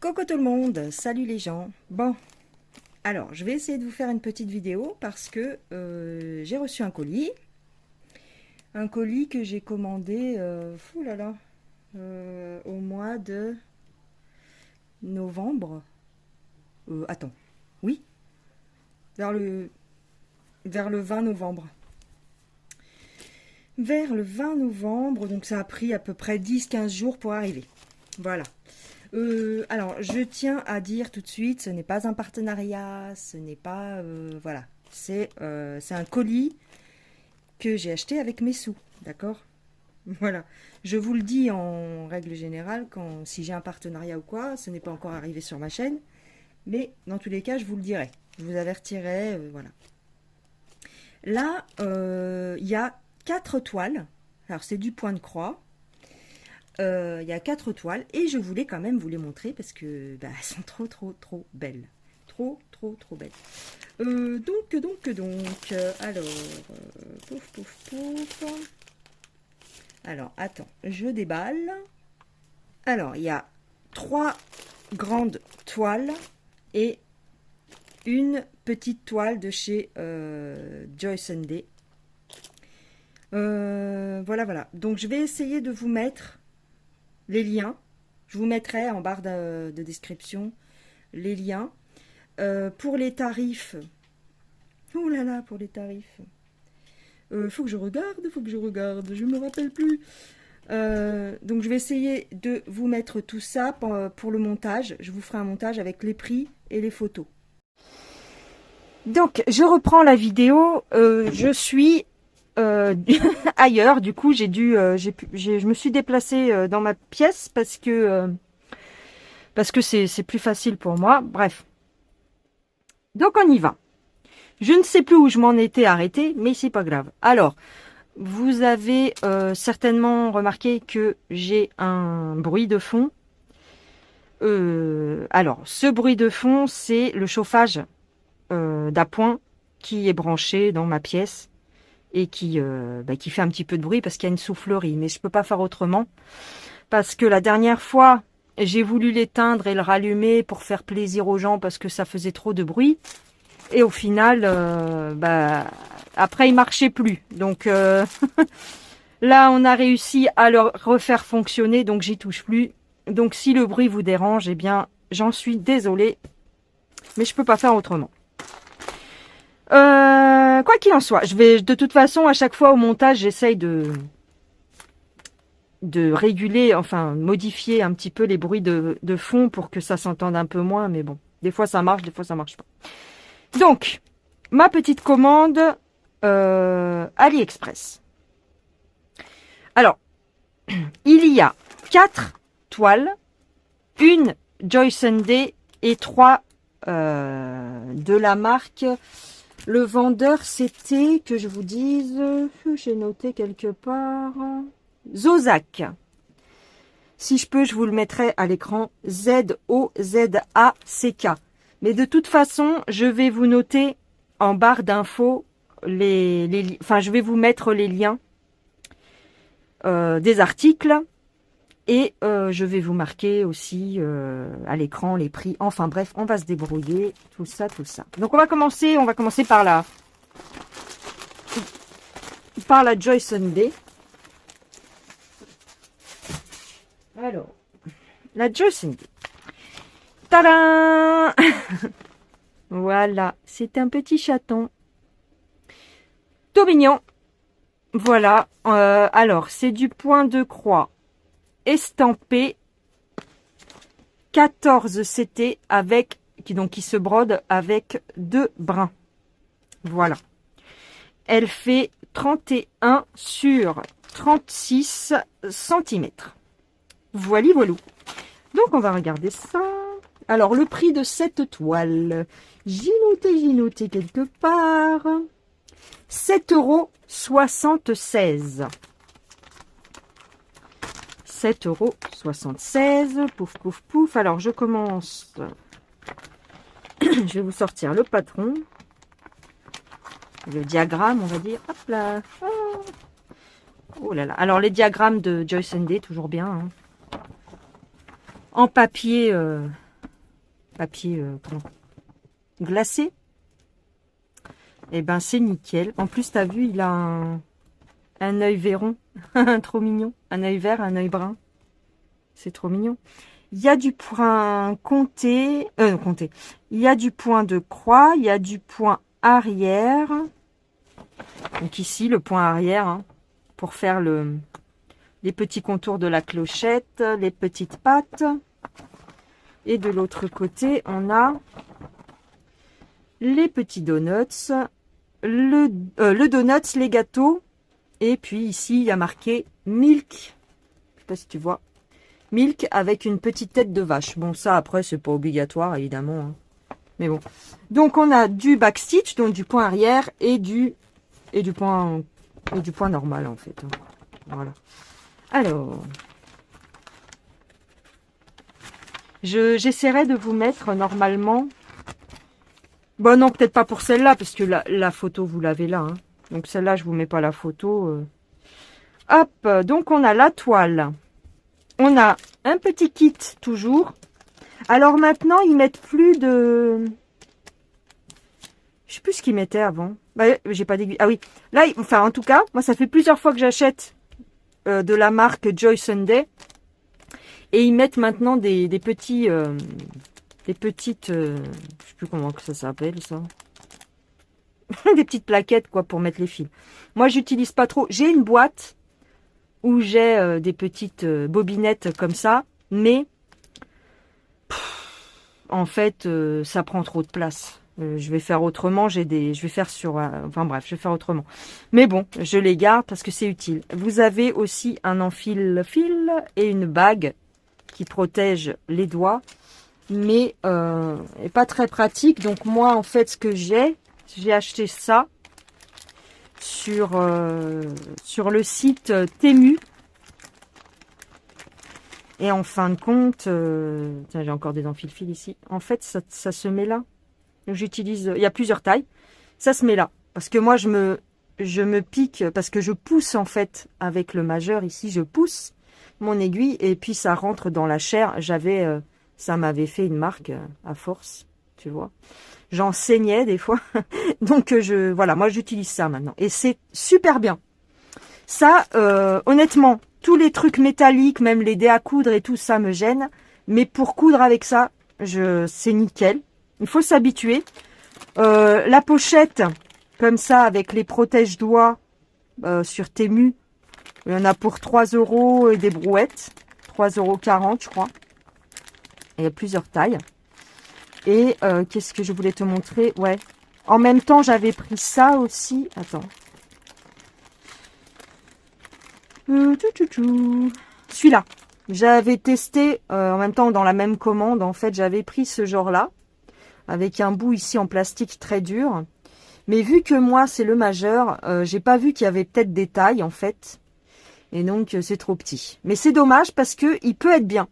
Coucou tout le monde, salut les gens. Bon, alors je vais essayer de vous faire une petite vidéo parce que j'ai reçu un colis. Un colis que j'ai commandé fou là là, au mois de novembre. Attends, oui, vers le 20 novembre. Vers le 20 novembre, donc ça a pris à peu près 10-15 jours pour arriver. Voilà. Alors, je tiens à dire tout de suite, ce n'est pas un partenariat, ce n'est pas... voilà, c'est un colis que j'ai acheté avec mes sous, d'accord? Voilà. Je vous le dis en règle générale, si j'ai un partenariat ou quoi, ce n'est pas encore arrivé sur ma chaîne, mais dans tous les cas, je vous le dirai. Je vous avertirai, voilà. Là, il y a 4 toiles. Alors, c'est du point de croix. Il y a 4 toiles et je voulais quand même vous les montrer parce que bah, elles sont trop belles. Trop belles. Alors, pouf. Alors, attends, je déballe. Alors, il y a 3 grandes toiles et une petite toile de chez Joyce Day. Voilà. Donc, je vais essayer de vous mettre les liens. Je vous mettrai en barre de description les liens. Pour les tarifs, oh là là, pour les tarifs, faut que je regarde, je me rappelle plus. Donc je vais essayer de vous mettre tout ça pour le montage. Je vous ferai un montage avec les prix et les photos. Donc je reprends la vidéo. Je suis ailleurs, du coup je me suis déplacée dans ma pièce parce que c'est plus facile pour moi. Bref, donc on y va. Je ne sais plus où je m'en étais arrêtée, mais c'est pas grave. Alors, vous avez certainement remarqué que j'ai un bruit de fond. Alors, ce bruit de fond, c'est le chauffage d'appoint qui est branché dans ma pièce et qui fait un petit peu de bruit parce qu'il y a une soufflerie. Mais je peux pas faire autrement parce que la dernière fois, j'ai voulu l'éteindre et le rallumer pour faire plaisir aux gens parce que ça faisait trop de bruit. Et au final, après, il marchait plus. Donc là, on a réussi à le refaire fonctionner, donc j'y touche plus. Donc si le bruit vous dérange, eh bien, j'en suis désolée. Mais je peux pas faire autrement. Quoi qu'il en soit, je vais de toute façon, à chaque fois au montage, j'essaye de réguler, enfin modifier un petit peu les bruits de fond pour que ça s'entende un peu moins. Mais bon, des fois ça marche, des fois ça marche pas. Donc, ma petite commande AliExpress. Alors, il y a 4 toiles, une Joyce Day et 3 de la marque. Le vendeur, c'était, que je vous dise, j'ai noté quelque part, Zozak. Si je peux, je vous le mettrai à l'écran, Z-O-Z-A-C-K. Mais de toute façon, je vais vous noter en barre d'infos, je vais vous mettre les liens des articles et je vais vous marquer aussi à l'écran les prix. Enfin bref, on va se débrouiller, tout ça. Donc on va commencer par la Joyce Day. Alors, la Joyce Day. Tadam! Voilà, c'est un petit chaton. Tout mignon. Voilà, alors, c'est du point de croix estampé 14 CT qui se brode avec 2 brins. Voilà. Elle fait 31 sur 36 cm. Voilà. Donc, on va regarder ça. Alors, le prix de cette toile, j'ai noté quelque part, 7,76 €. 7,76 €, pouf. Alors, je commence. Je vais vous sortir le patron. Le diagramme, on va dire. Hop là. Oh là là. Alors, les diagrammes de Joyce Day, toujours bien. Hein. En papier papier glacé. Et ben c'est nickel. En plus, t'as vu, il a un œil vairon. Trop mignon. Un œil vert, un œil brun. C'est trop mignon. Il y a du point comté. Comté. Il y a du point de croix. Il y a du point arrière. Donc ici, le point arrière. Hein, pour faire les petits contours de la clochette. Les petites pattes. Et de l'autre côté, on a les petits donuts. Le donuts, les gâteaux. Et puis ici, il y a marqué milk. Je sais pas si tu vois. Milk avec une petite tête de vache. Bon, ça, après, c'est pas obligatoire, évidemment. Hein. Mais bon. Donc, on a du backstitch, donc du point arrière, et du point normal, en fait. Hein. Voilà. Alors, j'essaierai de vous mettre, normalement... Bon, non, peut-être pas pour celle-là, parce que la photo, vous l'avez là. Hein. Donc, celle-là, je vous mets pas la photo. Hop, donc, on a la toile. On a un petit kit toujours. Alors maintenant, ils mettent plus de... Je sais plus ce qu'ils mettaient avant. Bah, j'ai pas d'aiguille. Ah oui. Là, enfin, en tout cas, moi, ça fait plusieurs fois que j'achète de la marque Joy Sunday. Et ils mettent maintenant des petits... des petites... je sais plus comment que ça s'appelle, ça. Des petites plaquettes, quoi, pour mettre les fils. Moi, j'utilise pas trop. J'ai une boîte où j'ai des petites bobinettes comme ça, mais en fait, ça prend trop de place. Je vais faire autrement, je vais faire sur... enfin bref, je vais faire autrement. Mais bon, je les garde parce que c'est utile. Vous avez aussi un enfile-fil et une bague qui protège les doigts, mais est pas très pratique. Donc moi, en fait, ce que j'ai acheté ça sur le site Temu. Et en fin de compte, tiens, j'ai encore des enfile-fils ici. En fait, ça se met là. J'utilise, il y a plusieurs tailles. Ça se met là. Parce que moi, je me pique, parce que je pousse en fait avec le majeur ici, je pousse mon aiguille et puis ça rentre dans la chair. Ça m'avait fait une marque à force, tu vois. J'en saignais des fois. Donc, voilà, moi, j'utilise ça maintenant. Et c'est super bien. Ça, honnêtement, tous les trucs métalliques, même les dés à coudre et tout, ça me gêne. Mais pour coudre avec ça, c'est nickel. Il faut s'habituer. La pochette, comme ça, avec les protège-doigts sur Temu, il y en a pour 3 € et des brouettes. 3,40 €, je crois. Il y a plusieurs tailles. Et qu'est-ce que je voulais te montrer? Ouais. En même temps, j'avais pris ça aussi. Attends. Celui-là. J'avais testé en même temps dans la même commande. En fait, j'avais pris ce genre-là. Avec un bout ici en plastique très dur. Mais vu que moi, c'est le majeur, j'ai pas vu qu'il y avait peut-être des tailles, en fait. Et donc, c'est trop petit. Mais c'est dommage parce que il peut être bien.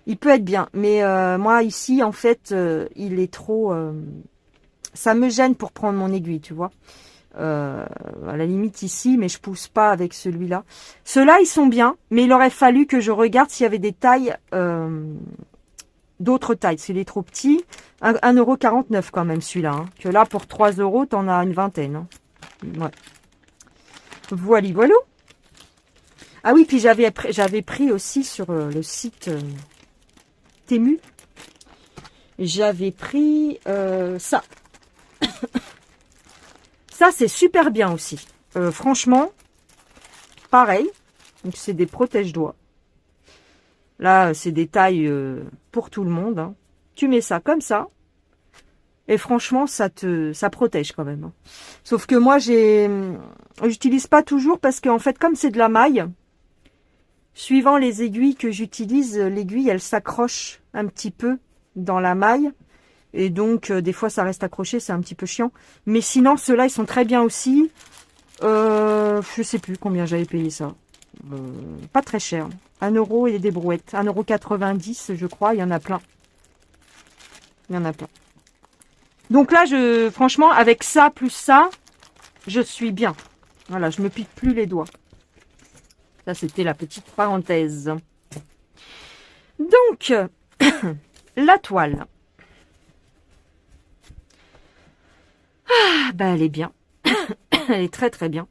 Il peut être bien. Mais moi, ici, en fait, il est trop... ça me gêne pour prendre mon aiguille, tu vois. À la limite ici, mais je pousse pas avec celui-là. Ceux-là, ils sont bien, mais il aurait fallu que je regarde s'il y avait des tailles... d'autres tailles. S'il est trop petit, 1,49 € quand même celui-là. Hein. Que là, pour 3 €, t'en as une vingtaine. Hein. Ouais. Voilà. Ah oui, puis j'avais pris aussi sur le site Temu. J'avais pris ça. Ça, c'est super bien aussi. Franchement, pareil. Donc, c'est des protège-doigts. Là, c'est des tailles pour tout le monde. Hein. Tu mets ça comme ça. Et franchement, ça protège quand même. Hein. Sauf que moi, j'utilise pas toujours parce qu'en fait, comme c'est de la maille, suivant les aiguilles que j'utilise, l'aiguille, elle s'accroche un petit peu dans la maille. Et donc, des fois, ça reste accroché, c'est un petit peu chiant. Mais sinon, ceux-là, ils sont très bien aussi. Je sais plus combien j'avais payé ça. Pas très cher. 1 € et des brouettes. 1,90 €, je crois. Il y en a plein. Il y en a plein. Donc là, franchement, avec ça plus ça, je suis bien. Voilà, je me pique plus les doigts. Ça, c'était la petite parenthèse. Donc, la toile. Ah, bah elle est bien. Elle est très très bien.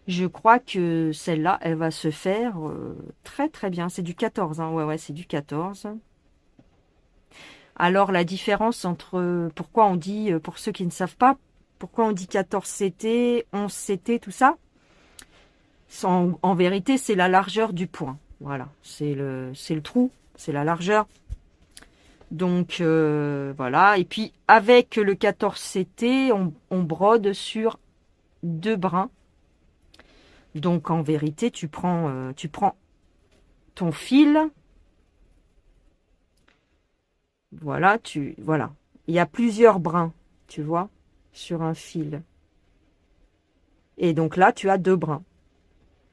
Je crois que celle-là, elle va se faire très très bien. C'est du 14, hein. Ouais, c'est du 14. Alors, la différence entre... Pourquoi on dit, pour ceux qui ne savent pas, pourquoi on dit 14 CT, 11 CT, tout ça, en vérité, c'est la largeur du point. Voilà, c'est le trou, c'est la largeur. Donc, voilà. Et puis, avec le 14 CT, on brode sur 2 brins. Donc, en vérité, tu prends ton fil. Voilà, voilà. Il y a plusieurs brins, tu vois, sur un fil. Et donc là, tu as 2 brins,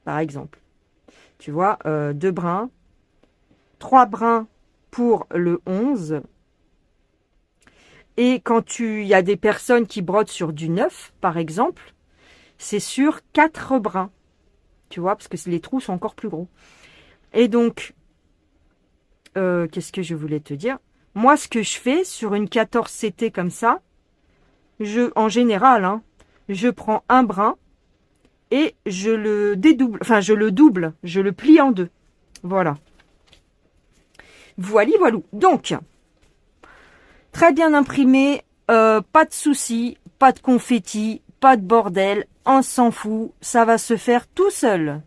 par exemple. Tu vois, 2 brins, 3 brins pour le 11. Et quand il y a des personnes qui brodent sur du 9, par exemple, c'est sur 4 brins. Tu vois, parce que les trous sont encore plus gros. Et donc, qu'est-ce que je voulais te dire? Moi, ce que je fais sur une 14 CT comme ça, en général, hein, je prends un brin et je le dédouble, enfin je le double, je le plie en 2. Voilà. Voili, voilou. Donc, très bien imprimé, pas de soucis, pas de confetti, pas de bordel, on s'en fout, ça va se faire tout seul.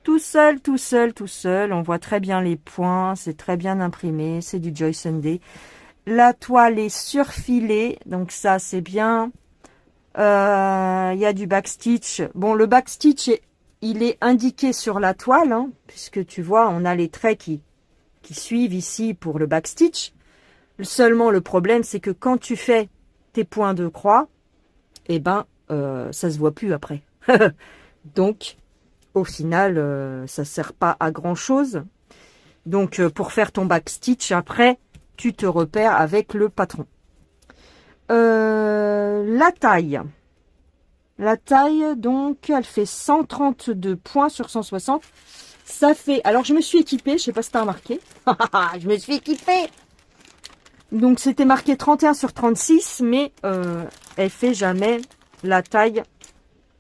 Tout seul, tout seul, tout seul. On voit très bien les points, c'est très bien imprimé, c'est du Joy Sunday. La toile est surfilée, donc ça c'est bien. Il y a du backstitch. Bon, le backstitch, il est indiqué sur la toile, hein, puisque tu vois, on a les traits qui suivent ici pour le backstitch. Seulement, le problème, c'est que quand tu fais tes points de croix, eh ben, ça se voit plus après. Donc, au final, ça sert pas à grand-chose. Donc, pour faire ton backstitch, après, tu te repères avec le patron. La taille. La taille, donc, elle fait 132 points sur 160. Ça fait... Alors, je me suis équipée, je sais pas si tu as remarqué. Je me suis équipée. Donc, c'était marqué 31 sur 36, mais elle fait jamais la taille.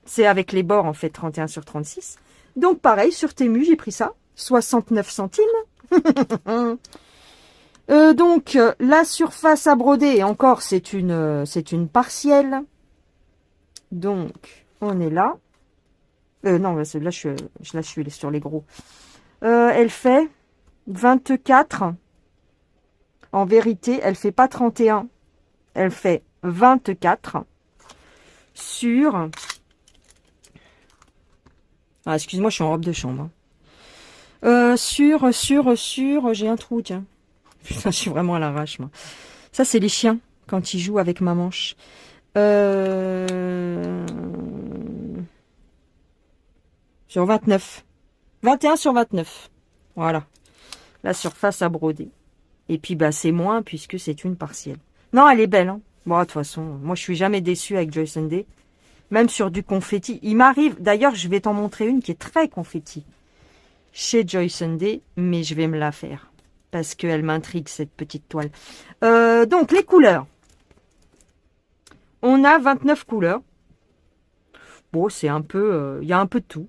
C'est avec les bords, en fait, 31 sur 36. Donc, pareil, sur Temu, j'ai pris ça. 69 centimes. Donc, la surface à broder, encore, c'est une partielle. Donc, on est là. Non, là, je suis sur les gros. Elle fait 24. En vérité, elle fait pas 31. Elle fait 24 sur... Ah, excuse-moi, je suis en robe de chambre. Sur, j'ai un trou, tiens. Putain, je suis vraiment à l'arrache, moi. Ça, c'est les chiens, quand ils jouent avec ma manche. Sur 29. 21 sur 29. Voilà. La surface à broder. Et puis, bah, c'est moins, puisque c'est une partielle. Non, elle est belle, hein. Bon, de toute façon, moi, je suis jamais déçue avec Joy Sunday. Même sur du confetti. Il m'arrive, d'ailleurs, je vais t'en montrer une qui est très confetti. Chez Joy Sunday, mais je vais me la faire. Parce qu'elle m'intrigue, cette petite toile. Donc, les couleurs. On a 29 couleurs. Bon, c'est un peu... il y a un peu de tout.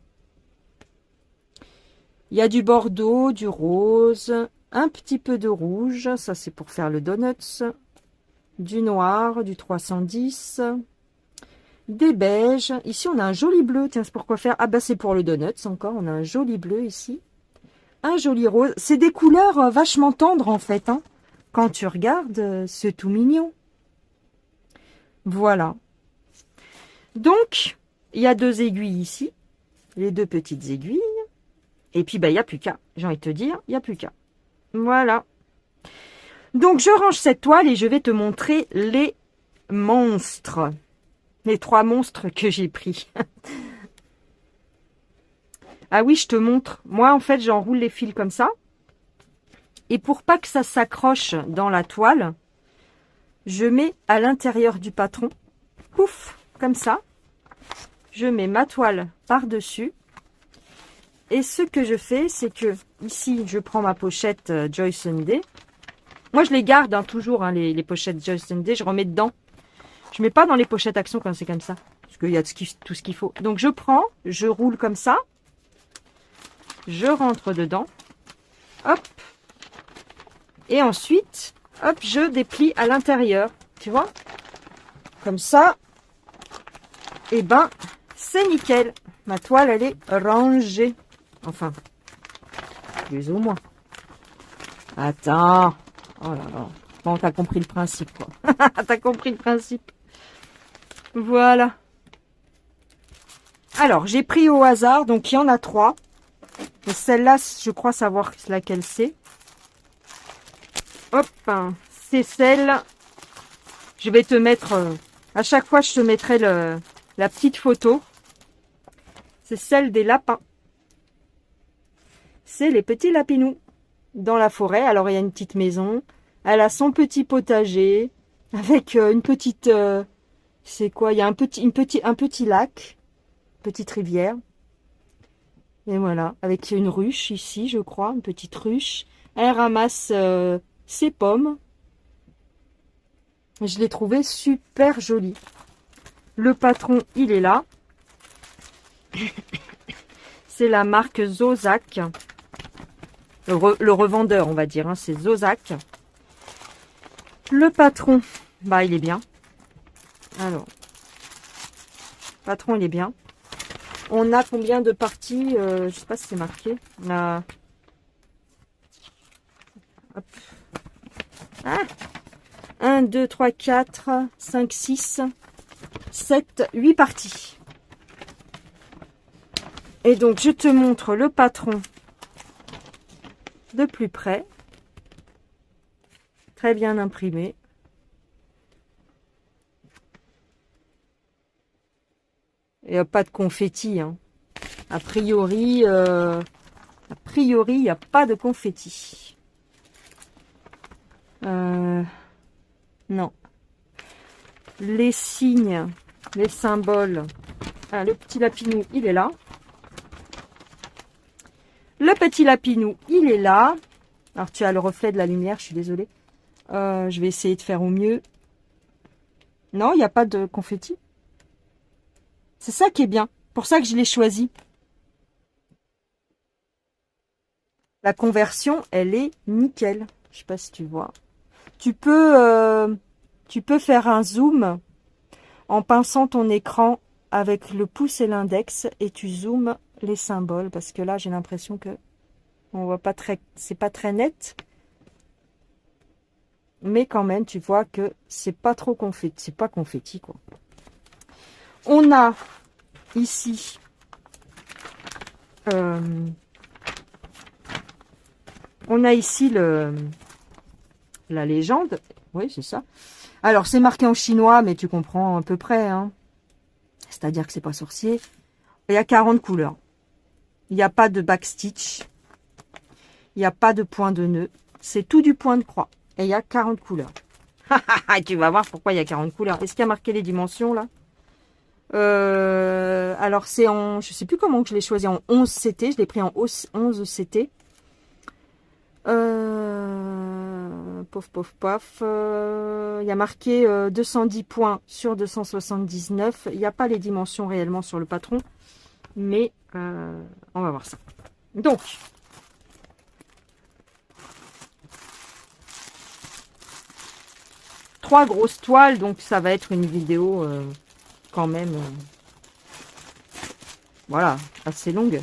Il y a du bordeaux, du rose, un petit peu de rouge. Ça, c'est pour faire le donuts. Du noir, du 310. Des beiges. Ici, on a un joli bleu. Tiens, c'est pour quoi faire? Ah, bah, c'est pour le donuts encore. On a un joli bleu ici. Un joli rose. C'est des couleurs vachement tendres, en fait. Hein. Quand tu regardes, c'est tout mignon. Voilà. Donc, il y a 2 aiguilles ici. Les 2 petites aiguilles. Et puis, bah, il n'y a plus qu'à. J'ai envie de te dire, il n'y a plus qu'à. Voilà. Donc, je range cette toile et je vais te montrer les monstres. Les 3 monstres que j'ai pris. Ah oui, je te montre. Moi, en fait, j'enroule les fils comme ça. Et pour pas que ça s'accroche dans la toile, je mets à l'intérieur du patron. Pouf, comme ça. Je mets ma toile par-dessus. Et ce que je fais, c'est que ici, je prends ma pochette Joy Sunday. Moi, je les garde hein, toujours, hein, les pochettes Joy Sunday. Je remets dedans. Je mets pas dans les pochettes Action quand c'est comme ça. Parce qu'il y a tout ce qu'il faut. Donc, je prends, je roule comme ça. Je rentre dedans. Hop. Et ensuite, hop, je déplie à l'intérieur. Tu vois? Comme ça. Et ben, c'est nickel. Ma toile, elle est rangée. Enfin, plus ou moins. Attends. Oh là là. Bon, t'as compris le principe, quoi. T'as compris le principe. Voilà. Alors, j'ai pris au hasard. Donc, il y en a 3. Et celle-là, je crois savoir laquelle c'est. Hop. C'est celle... Je vais te mettre... à chaque fois, je te mettrai la petite photo. C'est celle des lapins. C'est les petits lapinous dans la forêt. Alors, il y a une petite maison. Elle a son petit potager avec une petite... c'est quoi? Il y a un petit lac, petite rivière. Et voilà, avec une ruche ici, je crois, une petite ruche. Elle ramasse ses pommes. Je l'ai trouvé super joli. Le patron, il est là. C'est la marque Zozac. Le revendeur, on va dire, hein, c'est Zozac. Le patron, bah il est bien. Alors, patron, il est bien. On a combien de parties? Je sais pas si c'est marqué. On a... Hop. Ah 1, 2, 3, 4, 5, 6, 7, 8 parties. Et donc, je te montre le patron de plus près. Très bien imprimé. Il n'y a pas de confetti. Hein. A priori, il n'y a pas de confetti. Non. Les signes, les symboles. Ah, le petit lapinou, il est là. Le petit lapinou, il est là. Alors, tu as le reflet de la lumière, je suis désolée. Je vais essayer de faire au mieux. Non, il n'y a pas de confetti. C'est ça qui est bien. Pour ça que je l'ai choisi. La conversion, elle est nickel. Je sais pas si tu vois. Tu peux faire un zoom en pinçant ton écran avec le pouce et l'index et tu zoomes les symboles parce que là j'ai l'impression que on voit pas très, c'est pas très net, mais quand même tu vois que c'est pas trop confetti, c'est pas confetti quoi. On a ici la légende, oui c'est ça. Alors c'est marqué en chinois mais tu comprends à peu près, hein. C'est-à-dire que c'est pas sorcier. Il y a 40 couleurs. Il n'y a pas de backstitch. Il n'y a pas de point de nœud. C'est tout du point de croix. Et il y a 40 couleurs. Tu vas voir pourquoi il y a 40 couleurs. Est-ce qu'il y a marqué les dimensions là? Alors c'est en... Je sais plus comment que je l'ai choisi. En 11 CT. Je l'ai pris en 11 CT. Pof, pof, pof. Il y a marqué 210 points sur 279. Il n'y a pas les dimensions réellement sur le patron. Mais on va voir ça. Donc, trois grosses toiles. Donc, ça va être une vidéo quand même, voilà, assez longue.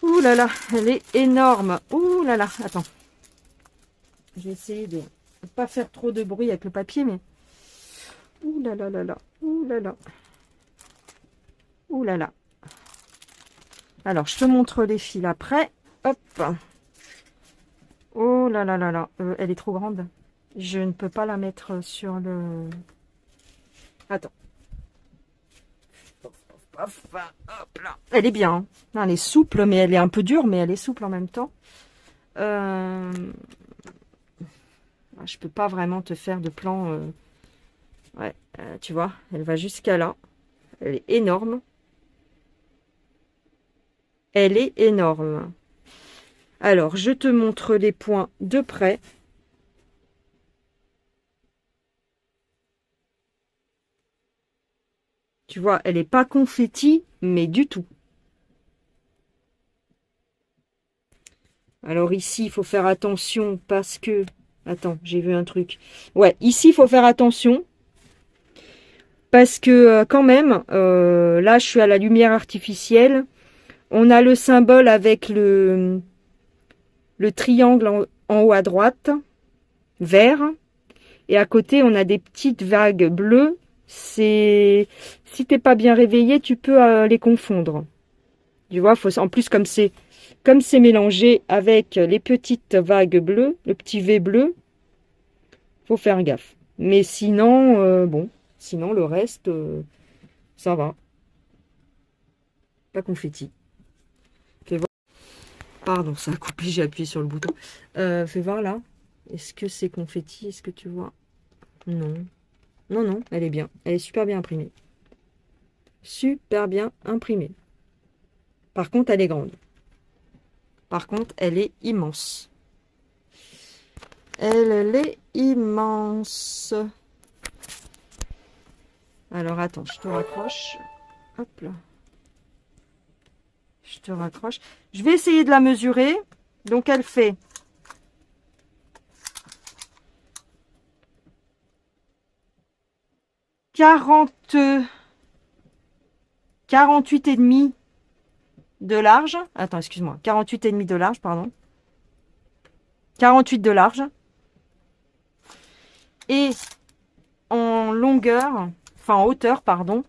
Ouh là là, elle est énorme. Ouh là là, attends. Je vais essayer de ne pas faire trop de bruit avec le papier, mais... Ouh là là là là, ouh là là. Ouh là là. Alors, je te montre les fils après. Hop. Oh là là là là. Elle est trop grande. Je ne peux pas la mettre sur le... Attends. Hop là. Elle est bien. Hein. Elle est souple, mais elle est un peu dure, mais elle est souple en même temps. Je peux pas vraiment te faire de plan. Ouais, tu vois, elle va jusqu'à là. Elle est énorme. Elle est énorme. Alors, je te montre les points de près. Tu vois, elle n'est pas confetti, mais du tout. Alors ici, il faut faire attention parce que... Attends, j'ai vu un truc. Ouais, ici, il faut faire attention. Parce que quand même, là, je suis à la lumière artificielle. On a le symbole avec le triangle en haut à droite, vert. Et à côté, on a des petites vagues bleues. Si t'es pas bien réveillé, tu peux les confondre. Tu vois, en plus, comme c'est mélangé avec les petites vagues bleues, le petit V bleu, faut faire gaffe. Mais sinon, bon, sinon le reste, ça va. Pas confetti. Fais voir. Pardon, ça a coupé, j'ai appuyé sur le bouton. Fais voir là. Est-ce que c'est confetti? Est-ce que tu vois? Non. Non, non, elle est bien. Elle est super bien imprimée. Super bien imprimée. Par contre, elle est grande. Par contre, elle est immense. Elle est immense. Alors, attends, je te raccroche. Hop là. Je te raccroche. Je vais essayer de la mesurer. Donc, elle fait 48,5 de large. Attends, excuse-moi. 48,5 de large, pardon. 48 de large. Et en longueur, enfin en hauteur, pardon,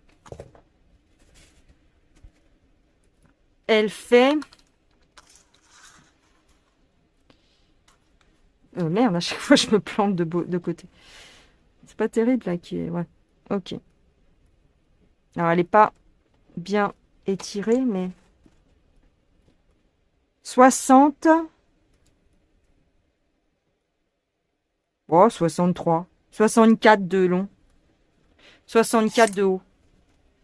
elle fait... merde, à chaque fois je me plante de côté. C'est pas terrible là qui est... Ouais, ok. Alors elle n'est pas bien étirée, mais... 60... Oh, 63. 64 de long. 64 de haut.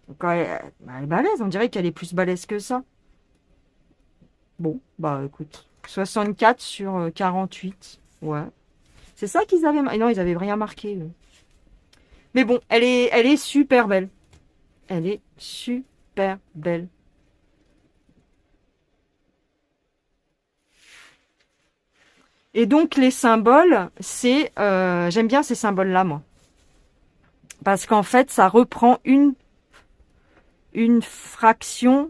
Donc elle est balèze, on dirait qu'elle est plus balèze que ça. Bon, bah écoute. 64 sur 48. Ouais. C'est ça qu'ils avaient... Non, ils avaient rien marqué, eux. Mais bon, elle est super belle. Elle est super belle. Et donc, les symboles, c'est... j'aime bien ces symboles-là, moi. Parce qu'en fait, ça reprend une fraction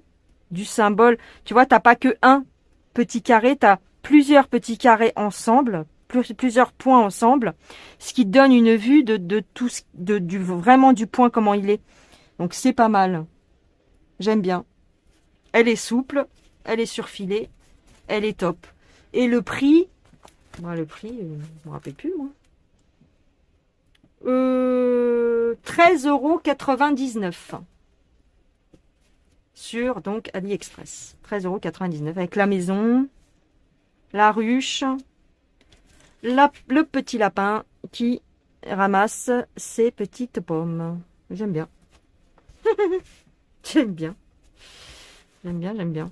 du symbole. Tu vois, t'as pas que un petit carré, tu as plusieurs petits carrés ensemble, plusieurs points ensemble, ce qui donne une vue de tout, vraiment du point comment il est. Donc, c'est pas mal. J'aime bien. Elle est souple, elle est surfilée, elle est top. Et le prix, moi le prix, je me rappelle plus moi. 13,99 € sur donc AliExpress. 13,99 € avec la maison, la ruche, le petit lapin qui ramasse ses petites pommes. J'aime bien. J'aime bien. J'aime bien, j'aime bien.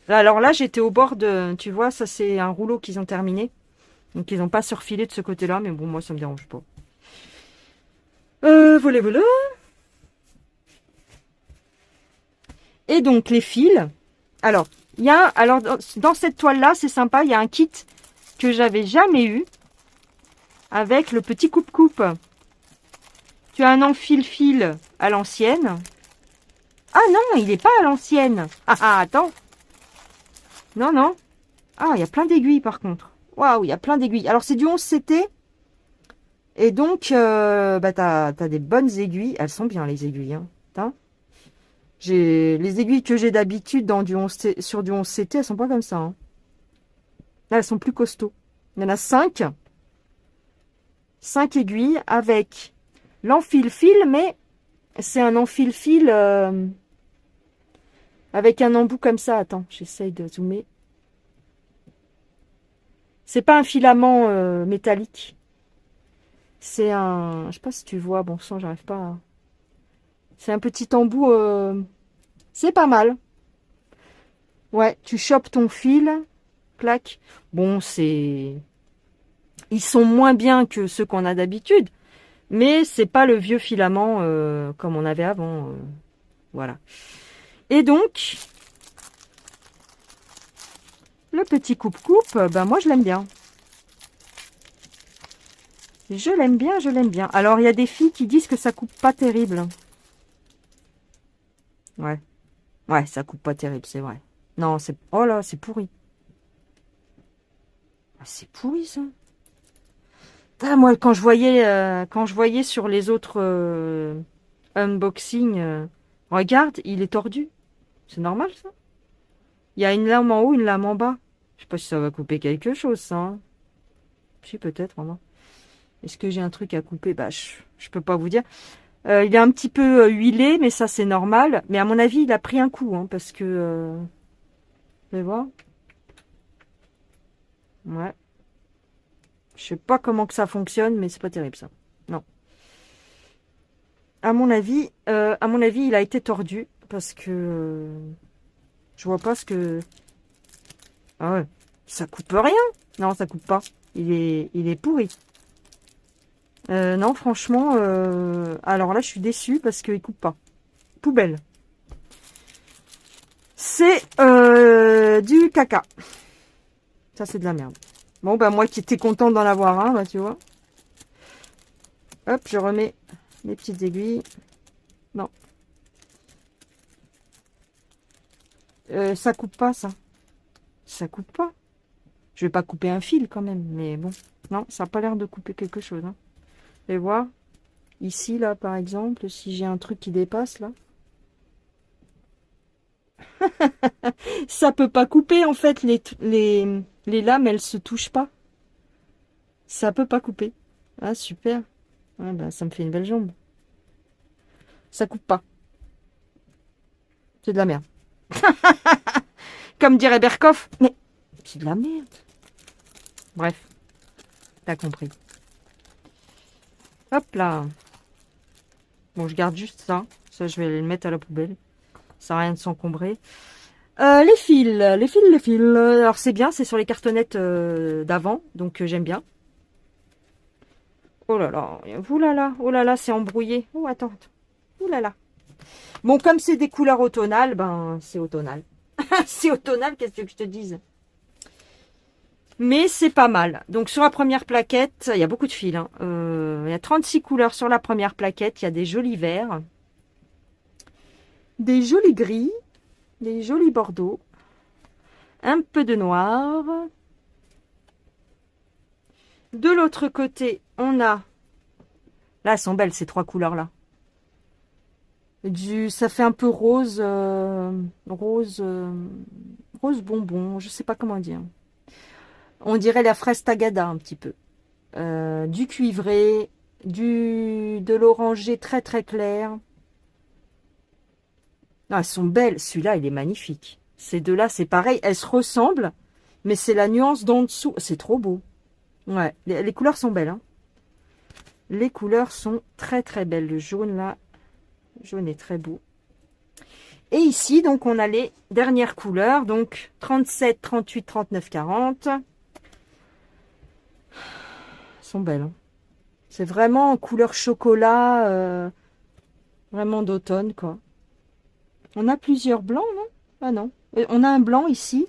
Alors là, j'étais au bord de... Tu vois, ça c'est un rouleau qu'ils ont terminé. Donc ils n'ont pas surfilé de ce côté-là. Mais bon, moi ça me dérange pas. Voilà, voilà. Et donc les fils. Alors, il y a... Alors dans cette toile-là, c'est sympa. Il y a un kit que j'avais jamais eu. Avec le petit coupe-coupe. Tu as un enfile-fil à l'ancienne. Ah non, il n'est pas à l'ancienne. Ah, attends. Non, non. Ah, il y a plein d'aiguilles par contre. Waouh, il y a plein d'aiguilles. Alors, c'est du 11 CT. Et donc, bah, t'as des bonnes aiguilles. Elles sont bien, les aiguilles. Hein. Les aiguilles que j'ai d'habitude sur du 11 CT, elles sont pas comme ça. Hein. Là, elles sont plus costauds. Il y en a 5. 5 aiguilles avec l'enfile-fil, mais c'est un enfile-fil avec un embout comme ça. Attends, j'essaye de zoomer. C'est pas un filament métallique. C'est un... Je sais pas si tu vois. Bon sang, j'arrive pas à... C'est un petit embout. C'est pas mal. Ouais, tu chopes ton fil, clac. Bon, c'est... Ils sont moins bien que ceux qu'on a d'habitude, mais c'est pas le vieux filament comme on avait avant. Voilà. Et donc, le petit coupe-coupe, ben moi je l'aime bien. Je l'aime bien, je l'aime bien. Alors, il y a des filles qui disent que ça coupe pas terrible. Ouais. Ouais, ça coupe pas terrible, c'est vrai. Non, c'est... Oh là, c'est pourri. Ah, c'est pourri, ça. Ah, moi, quand je voyais sur les autres unboxing, regarde, il est tordu. C'est normal, ça. Il y a une lame en haut, une lame en bas. Je sais pas si ça va couper quelque chose, ça. Hein. Si, peut-être, non. Est-ce que j'ai un truc à couper? Bah, je peux pas vous dire. Il est un petit peu huilé, mais ça, c'est normal. Mais à mon avis, il a pris un coup, hein, parce que... vous allez voir. Ouais. Je sais pas comment que ça fonctionne, mais c'est pas terrible, ça. Non. À mon avis, il a été tordu, parce que... je vois pas ce que... Ah ouais. Ça coupe rien. Non, ça coupe pas. Il est pourri. Non, franchement, alors là, je suis déçue parce qu'il coupe pas. Poubelle. C'est du caca. Ça, c'est de la merde. Bon, bah moi qui étais contente d'en avoir un, bah tu vois. Hop, je remets mes petites aiguilles. Non. Ça coupe pas, ça. Ça coupe pas. Je vais pas couper un fil quand même, mais bon. Non, ça n'a pas l'air de couper quelque chose. Hein. Vous allez voir. Ici, là, par exemple, si j'ai un truc qui dépasse, là. Ça peut pas couper, en fait. Les lames, elles se touchent pas. Ça peut pas couper. Ah, super. Ah, bah, ça me fait une belle jambe. Ça coupe pas. C'est de la merde. Comme dirait Berkoff. Mais c'est de la merde. Bref. T'as compris. Hop là. Bon, je garde juste ça. Ça, je vais le mettre à la poubelle. Ça sert à rien de s'encombrer. Les fils. Alors, c'est bien. C'est sur les cartonnettes d'avant. Donc, j'aime bien. Oh là là. Oh là là, c'est embrouillé. Oh, attends. Oh là là. Bon, comme c'est des couleurs automnales, ben, c'est automnal. C'est automnal, qu'est-ce que je te dise? Mais c'est pas mal. Donc, sur la première plaquette, il y a beaucoup de fils. Hein. Il y a 36 couleurs sur la première plaquette. Il y a des jolis verts, des jolis gris, des jolis bordeaux, un peu de noir. De l'autre côté, on a... Là, elles sont belles, ces trois couleurs-là. Ça fait un peu rose, rose bonbon, je sais pas comment dire. On dirait la fraise tagada un petit peu. Du cuivré, de l'orangé très très clair. Ah, elles sont belles. Celui-là, il est magnifique. Ces deux-là, c'est pareil. Elles se ressemblent, mais c'est la nuance d'en dessous. C'est trop beau. Ouais, les couleurs sont belles. Hein. Les couleurs sont très très belles. Le jaune, là, le jaune est très beau. Et ici, donc, on a les dernières couleurs. Donc, 37, 38, 39, 40. Elles sont belles. Hein. C'est vraiment couleur chocolat, vraiment d'automne, quoi. On a plusieurs blancs, non? Ah non. On a un blanc ici.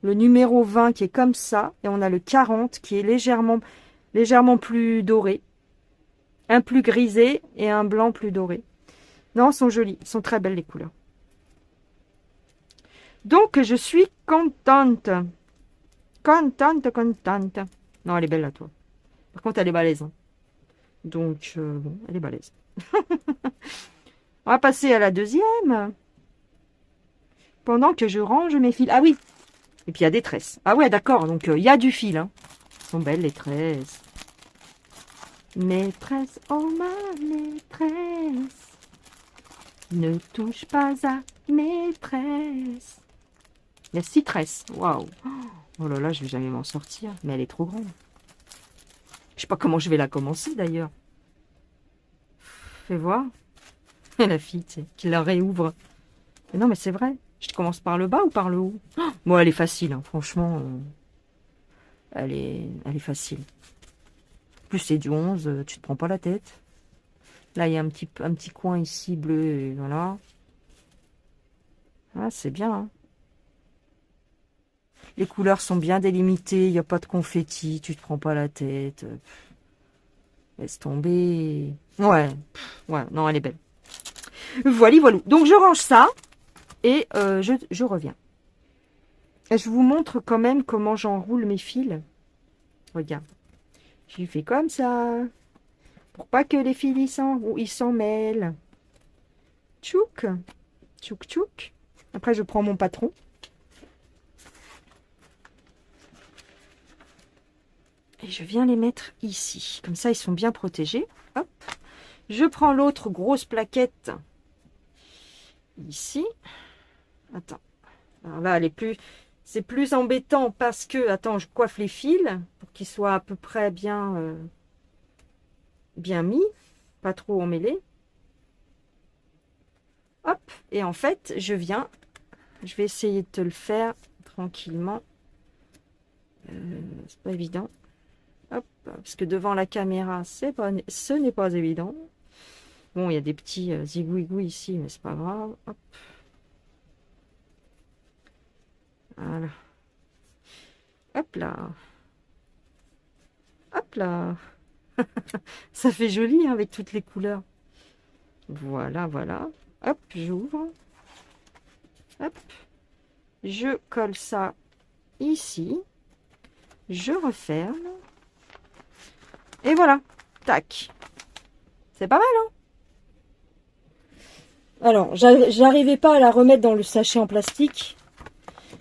Le numéro 20 qui est comme ça. Et on a le 40 qui est légèrement plus doré. Un plus grisé et un blanc plus doré. Non, elles sont jolies. Elles sont très belles les couleurs. Donc, je suis contente. Contente. Non, elle est belle là, toi. Par contre, elle est balèze. Hein. Donc, bon, elle est balèze. On va passer à la deuxième. Pendant que je range mes fils. Ah oui. Et puis, il y a des tresses. Ah ouais, d'accord. Donc, il y a du fil. Hein. Elles sont belles, les tresses. Maîtresse, oh ma maîtresse. Ne touche pas à maîtresse. Il y a 6 tresses. Waouh. Oh là là, je vais jamais m'en sortir. Mais elle est trop grande. Je sais pas comment je vais la commencer, d'ailleurs. Fais voir. La fille, tu sais, qui la réouvre. Mais non, mais c'est vrai. Je commence par le bas ou par le haut? Bon, elle est facile, hein, franchement. Elle est facile. Plus c'est du 11, tu te prends pas la tête. Là, il y a un petit coin ici bleu, et voilà. Ah, c'est bien, hein. Les couleurs sont bien délimitées, il n'y a pas de confetti, tu te prends pas la tête. Laisse tomber. Ouais, ouais, non, elle est belle. Voilà, voilà. Donc, je range ça et je reviens. Et je vous montre quand même comment j'enroule mes fils. Regarde. Je fais comme ça. Pour pas que les fils ils s'en mêlent. Tchouk. Tchouk, tchouk. Après, je prends mon patron. Et je viens les mettre ici. Comme ça, ils sont bien protégés. Hop. Je prends l'autre grosse plaquette. Ici. Attends. Alors là, elle est plus... C'est plus embêtant parce que... Attends, je coiffe les fils pour qu'ils soient à peu près bien, bien mis. Pas trop emmêlés. Hop. Et en fait, je viens... Je vais essayer de te le faire tranquillement. C'est pas évident. Hop. Parce que devant la caméra, ce n'est pas évident. Bon, il y a des petits zigouigous ici, mais c'est pas grave. Hop. Voilà. Hop là. Hop là. Ça fait joli hein, avec toutes les couleurs. Voilà, voilà. Hop, j'ouvre. Hop. Je colle ça ici. Je referme. Et voilà. Tac. C'est pas mal, hein? Alors, j'arrivais pas à la remettre dans le sachet en plastique.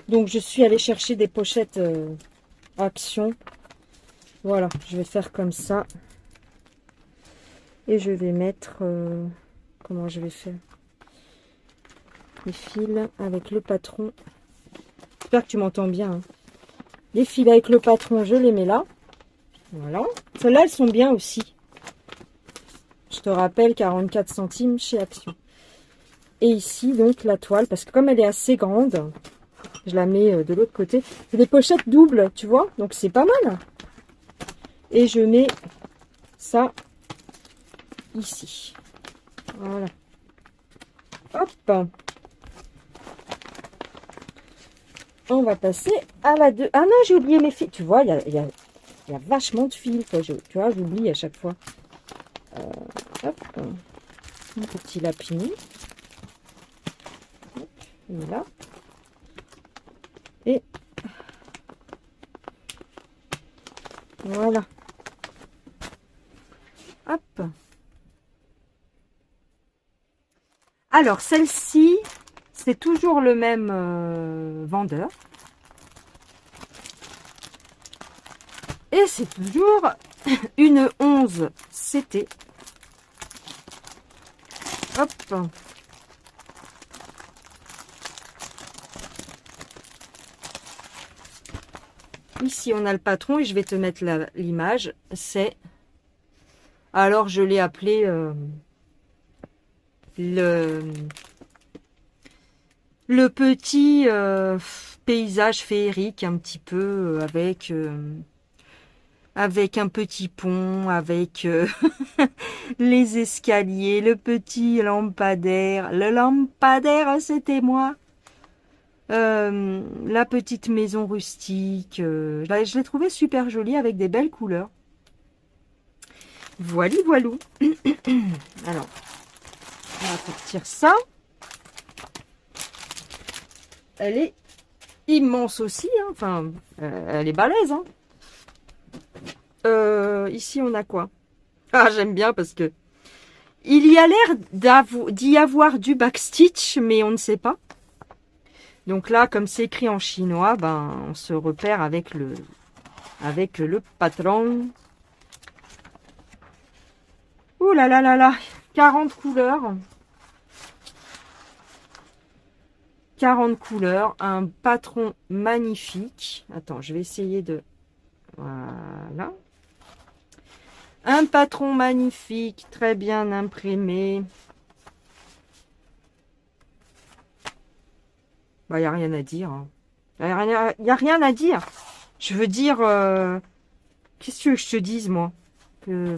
Donc, je suis allée chercher des pochettes Action. Voilà, je vais faire comme ça. Et je vais mettre... comment je vais faire? Les fils avec le patron. J'espère que tu m'entends bien. Hein. Les fils avec le patron, je les mets là. Voilà. Celles-là, elles sont bien aussi. Je te rappelle, 44 centimes chez Action. Et ici, donc, la toile. Parce que comme elle est assez grande, je la mets de l'autre côté. C'est des pochettes doubles, tu vois. Donc, c'est pas mal. Et je mets ça ici. Voilà. Hop. On va passer à la 2. Ah non, j'ai oublié mes fils. Tu vois, il y a vachement de fils. Quoi. Tu vois, j'oublie à chaque fois. Hop. Un petit lapini. Hop. Et là. Et voilà. Hop. Alors, celle-ci, c'est toujours le même vendeur. Et c'est toujours une 11 CT. Hop. Ici, on a le patron et je vais te mettre l'image. C'est... Alors, je l'ai appelé le petit paysage féerique un petit peu avec un petit pont, avec les escaliers, le petit lampadaire. Le lampadaire, c'était moi. La petite maison rustique. Je l'ai trouvé super jolie avec des belles couleurs. Voili voilou. Alors, on va sortir ça. Elle est immense aussi. Hein. Enfin, elle est balèze. Hein. Ici, on a quoi? Ah, j'aime bien parce que il y a l'air d'y avoir du backstitch, mais on ne sait pas. Donc là, comme c'est écrit en chinois, ben, on se repère avec le patron. Ouh là là là là, 40 couleurs. 40 couleurs, un patron magnifique. Attends, je vais essayer de... Voilà. Un patron magnifique, très bien imprimé. Bah, il n'y a rien à dire. Il n'y a rien à dire. Je veux dire, qu'est-ce que tu veux que je te dise, moi? Que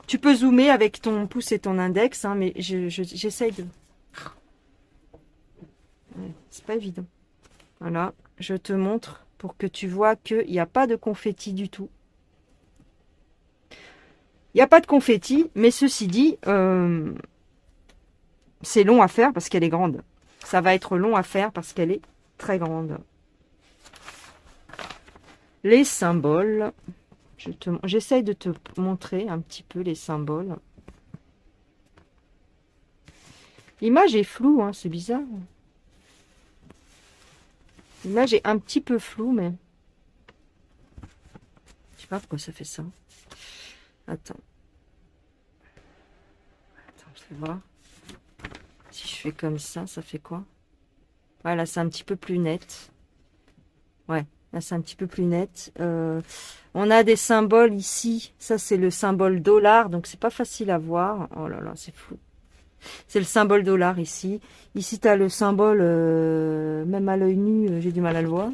tu peux zoomer avec ton pouce et ton index, hein, mais j'essaye de... Ouais, c'est pas évident. Voilà, je te montre pour que tu vois qu'il n'y a pas de confetti du tout. Il n'y a pas de confetti, mais ceci dit, c'est long à faire parce qu'elle est grande. Ça va être long à faire parce qu'elle est très grande. Les symboles. J'essaye de te montrer un petit peu les symboles. L'image est floue, hein, c'est bizarre. L'image est un petit peu floue, mais... Je sais pas pourquoi ça fait ça. Attends. Attends, je vais voir. Si je fais comme ça fait quoi? Voilà, c'est un petit peu plus net. Ouais, là c'est un petit peu plus net. On a des symboles ici. Ça c'est le symbole dollar, donc c'est pas facile à voir. Oh là là, c'est flou. C'est le symbole dollar ici. Ici tu as le symbole, même à l'œil nu, j'ai du mal à le voir.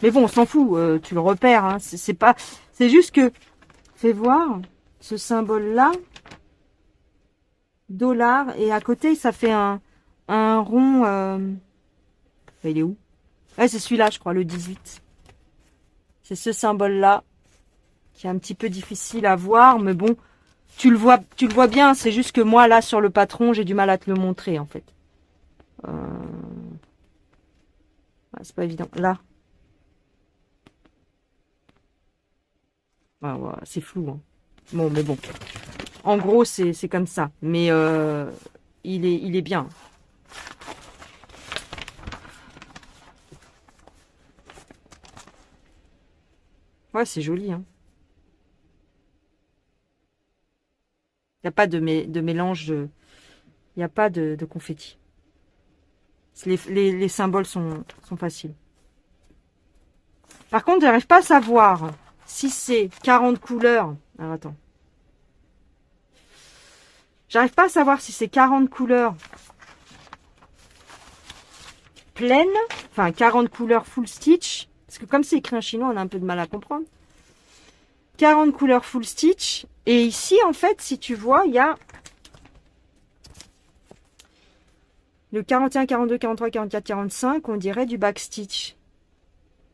Mais bon, on s'en fout, tu le repères. Hein. C'est pas, c'est juste que, fais voir ce symbole-là, dollar, et à côté ça fait un rond. Il est où? Ouais, c'est celui-là, je crois, le 18. C'est ce symbole-là qui est un petit peu difficile à voir, mais bon, tu le vois bien. C'est juste que moi, là, sur le patron, j'ai du mal à te le montrer, en fait. Ouais, c'est pas évident. Là. Ouais, c'est flou. Hein. Bon, mais bon. En gros, c'est comme ça. Mais il est bien. Ouais, c'est joli. Hein. Il n'y a pas de mélange. Il n'y a pas de confetti. Les symboles sont faciles. Par contre, j'arrive pas à savoir si c'est 40 couleurs. Alors, attends. J'arrive pas à savoir si c'est 40 couleurs pleines, enfin 40 couleurs full stitch, parce que comme c'est écrit en chinois, on a un peu de mal à comprendre. 40 couleurs full stitch, et ici, en fait, si tu vois, il y a le 41, 42, 43, 44, 45, on dirait du backstitch.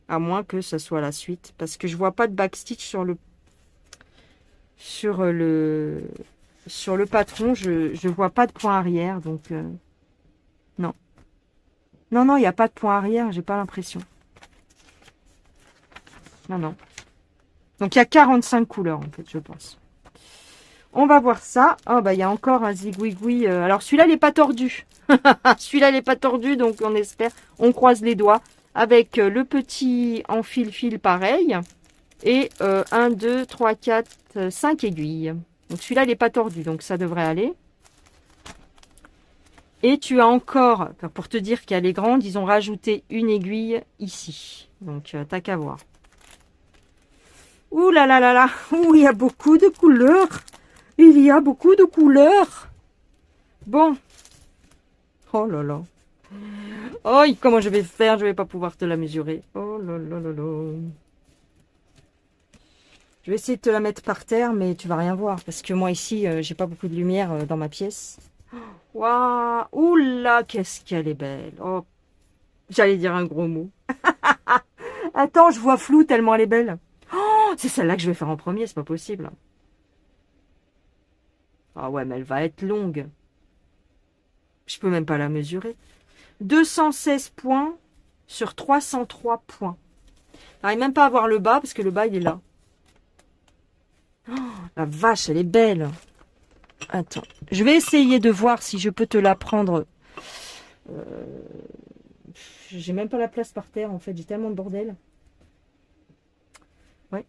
À moins que ce soit la suite, parce que je vois pas de backstitch sur le patron, je vois pas de point arrière, donc non. Non, il n'y a pas de point arrière, j'ai pas l'impression. Non. Donc il y a 45 couleurs en fait, je pense. On va voir ça. Oh bah il y a encore un zigouigoui. Alors celui-là, il n'est pas tordu. Celui-là, il n'est pas tordu, donc on espère. On croise les doigts. Avec le petit en fil pareil. Et 1, 2, 3, 4, 5 aiguilles. Donc celui-là, il n'est pas tordu, donc ça devrait aller. Et tu as encore, pour te dire qu'elle est grande, ils ont rajouté une aiguille ici. Donc t'as qu'à voir. Ouh là là là là. Ouh, il y a beaucoup de couleurs. Il y a beaucoup de couleurs. Bon. Oh là là. Oh, comment je vais faire? Je vais pas pouvoir te la mesurer. Oh là là là là. Je vais essayer de te la mettre par terre, mais tu vas rien voir. Parce que moi, ici, j'ai pas beaucoup de lumière dans ma pièce. Waouh. Ouh là, qu'est-ce qu'elle est belle. Oh, j'allais dire un gros mot. Attends, je vois flou tellement elle est belle. Oh, c'est celle-là que je vais faire en premier, c'est pas possible. Ah ouais, mais elle va être longue. Je peux même pas la mesurer. 216 points sur 303 points. J'arrive même pas à voir le bas parce que le bas il est là. Oh, la vache, elle est belle. Attends, je vais essayer de voir si je peux te la prendre. J'ai même pas la place par terre en fait, j'ai tellement de bordel. Ouais.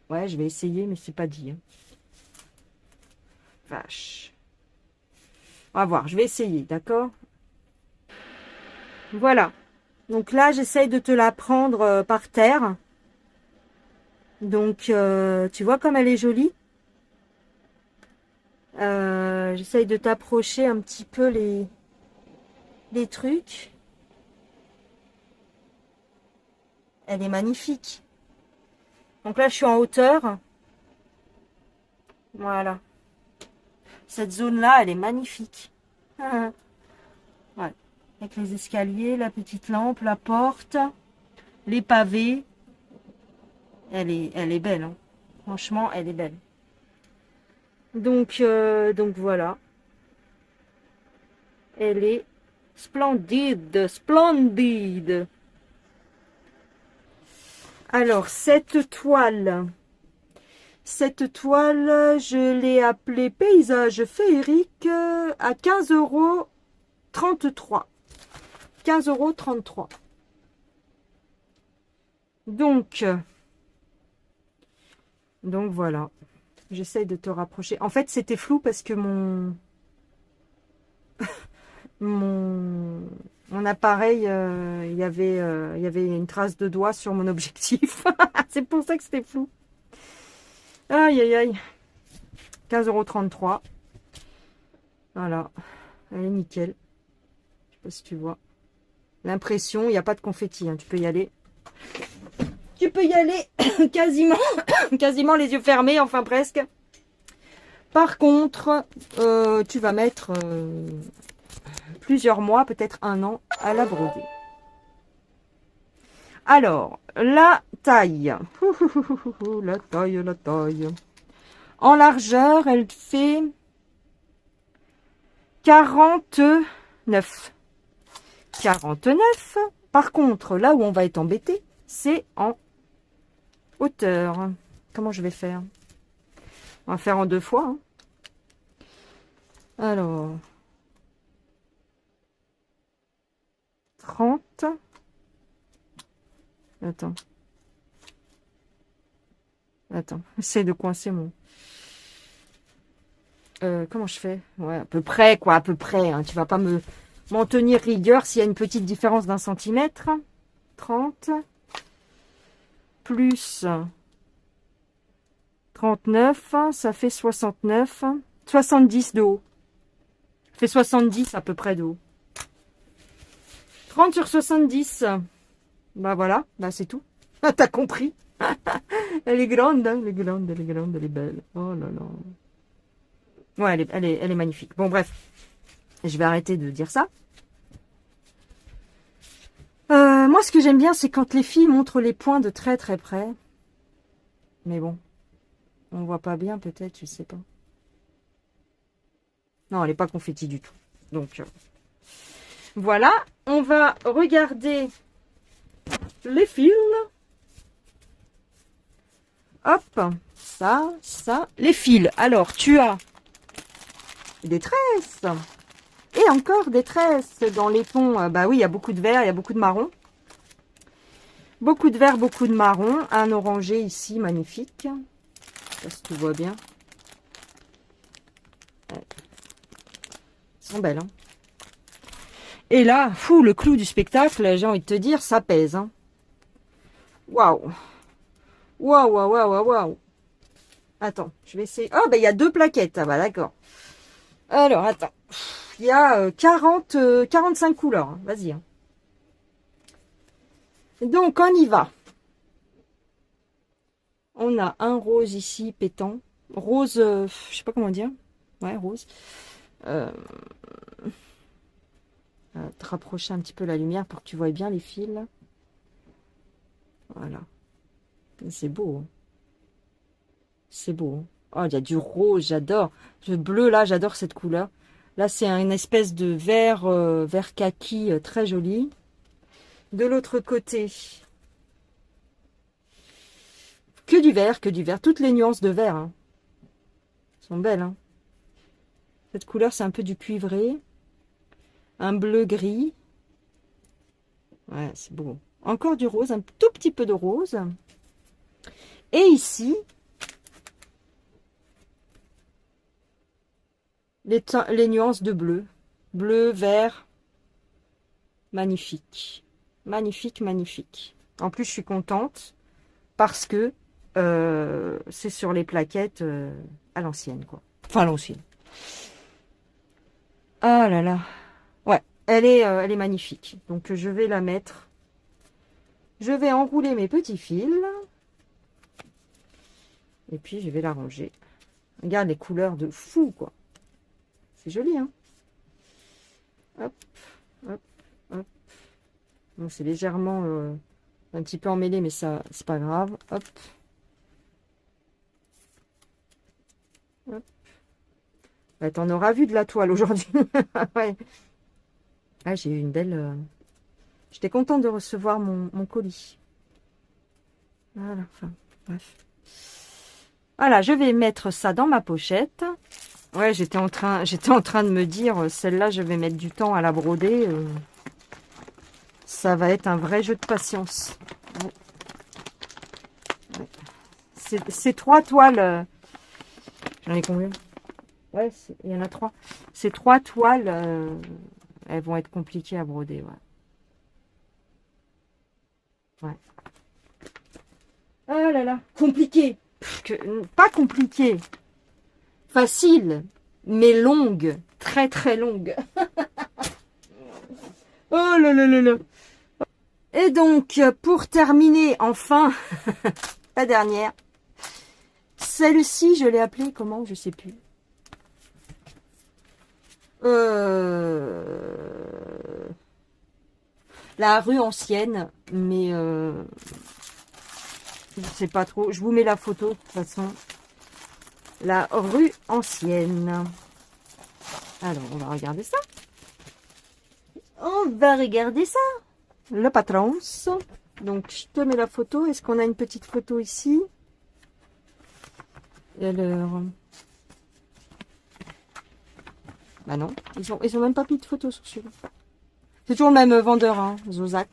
Ouais, je vais essayer, mais c'est pas dit. Hein. Vache. On va voir, je vais essayer, d'accord? Voilà. Donc là, j'essaye de te la prendre par terre. Donc, tu vois comme elle est jolie? J'essaye de t'approcher un petit peu les trucs. Elle est magnifique. Donc là, je suis en hauteur. Voilà. Cette zone-là, elle est magnifique. Ouais. Avec les escaliers, la petite lampe, la porte, les pavés. Elle est belle, hein. Franchement, elle est belle. Donc voilà. Elle est splendide, splendide. Alors, cette toile, je l'ai appelée paysage féerique à 15,33 €. 15,33 €. Donc voilà. J'essaye de te rapprocher. En fait, c'était flou parce que mon, mon appareil, il y avait une trace de doigt sur mon objectif. C'est pour ça que c'était flou. Aïe, aïe, aïe. 15,33 €. Voilà. Elle est nickel. Je sais pas si tu vois. L'impression, il n'y a pas de confetti, hein. Tu peux y aller. Tu peux y aller quasiment, quasiment les yeux fermés, enfin presque. Par contre, tu vas mettre plusieurs mois, peut-être 1 an, à la broder. Alors, la taille. La taille, la taille. En largeur, elle fait 49. 49. Par contre, là où on va être embêté, c'est en hauteur. Comment je vais faire? On va faire en 2 fois. Hein. Alors, 30. Attends, essaye de coincer mon... comment je fais? Ouais, à peu près, quoi, à peu près. Hein. Tu vas pas m'en tenir rigueur s'il y a une petite différence d'1 centimètre. 30 plus 39, ça fait 69. 70 de haut. Ça fait 70 à peu près de haut. 30 sur 70. Bah voilà, bah c'est tout. T'as compris? Elle est grande, hein, elle est grande, elle est grande, elle est belle. Oh là là. Ouais, elle est magnifique. Bon, bref. Je vais arrêter de dire ça. Moi, ce que j'aime bien, c'est quand les filles montrent les points de très très près. Mais bon. On voit pas bien, peut-être, je sais pas. Non, elle n'est pas confetti du tout. Donc, voilà. On va regarder les fils. Hop. Ça. Les fils. Alors, tu as des tresses. Et encore des tresses dans les tons. Bah oui, il y a beaucoup de vert, il y a beaucoup de marron. Beaucoup de vert, beaucoup de marron. Un orangé ici, magnifique. Je sais pas si tu vois bien. Ouais. Elles sont belles, hein. Et là, fou, le clou du spectacle, j'ai envie de te dire, ça pèse. Hein. Waouh. Waouh, waouh, waouh, waouh. Attends, je vais essayer. Oh, bah il y a 2 plaquettes. Ah bah d'accord. Alors, attends. Il y a 45 couleurs. Hein. Vas-y. Hein. Donc, on y va. On a un rose ici, pétant. Rose, je sais pas comment dire. Ouais, rose. Te rapprocher un petit peu la lumière pour que tu vois bien les fils. Voilà. C'est beau. Hein. C'est beau. Hein. Oh, il y a du rose, j'adore. Le bleu, là, j'adore cette couleur. Là, c'est une espèce de vert, vert kaki très joli. De l'autre côté, que du vert, que du vert. Toutes les nuances de vert hein, sont belles. Hein. Cette couleur, c'est un peu du cuivré. Un bleu gris. Ouais, c'est beau. Encore du rose, un tout petit peu de rose. Et ici, les nuances de bleu. Bleu, vert. Magnifique. Magnifique, magnifique. En plus, je suis contente parce que c'est sur les plaquettes à l'ancienne, quoi. Enfin, à l'ancienne. Ah là là. Ouais, elle est magnifique. Donc je vais la mettre. Je vais enrouler mes petits fils. Et puis je vais la ranger. Regarde les couleurs de fou, quoi. C'est joli, hein. Hop, hop, hop. Bon, c'est légèrement un petit peu emmêlé, mais ça, c'est pas grave. Hop. Hop. Bah, t'en auras vu de la toile aujourd'hui. Ouais. Ah, j'ai eu une belle... J'étais contente de recevoir mon colis. Voilà, enfin, bref. Voilà, je vais mettre ça dans ma pochette. Ouais, j'étais en train de me dire, celle-là, je vais mettre du temps à la broder. Ça va être un vrai jeu de patience. Ouais. Ouais. Ces 3 toiles... J'en ai combien? Ouais, il y en a 3. Ces 3 toiles, elles vont être compliquées à broder, ouais. Ouais. Oh là là, compliqué. Pas compliqué. Facile, mais longue. Très très longue. Oh là là là là. Et donc, pour terminer, enfin, la dernière. Celle-ci, je l'ai appelée comment? Je sais plus. La rue ancienne, mais je sais pas trop. Je vous mets la photo de toute façon. La rue ancienne. Alors, on va regarder ça. On va regarder ça. Le patron. Donc, je te mets la photo. Est-ce qu'on a une petite photo ici? Et alors... Bah non, ils ont même pas mis de photo sur celui-là. C'est toujours le même vendeur, hein, Zozac.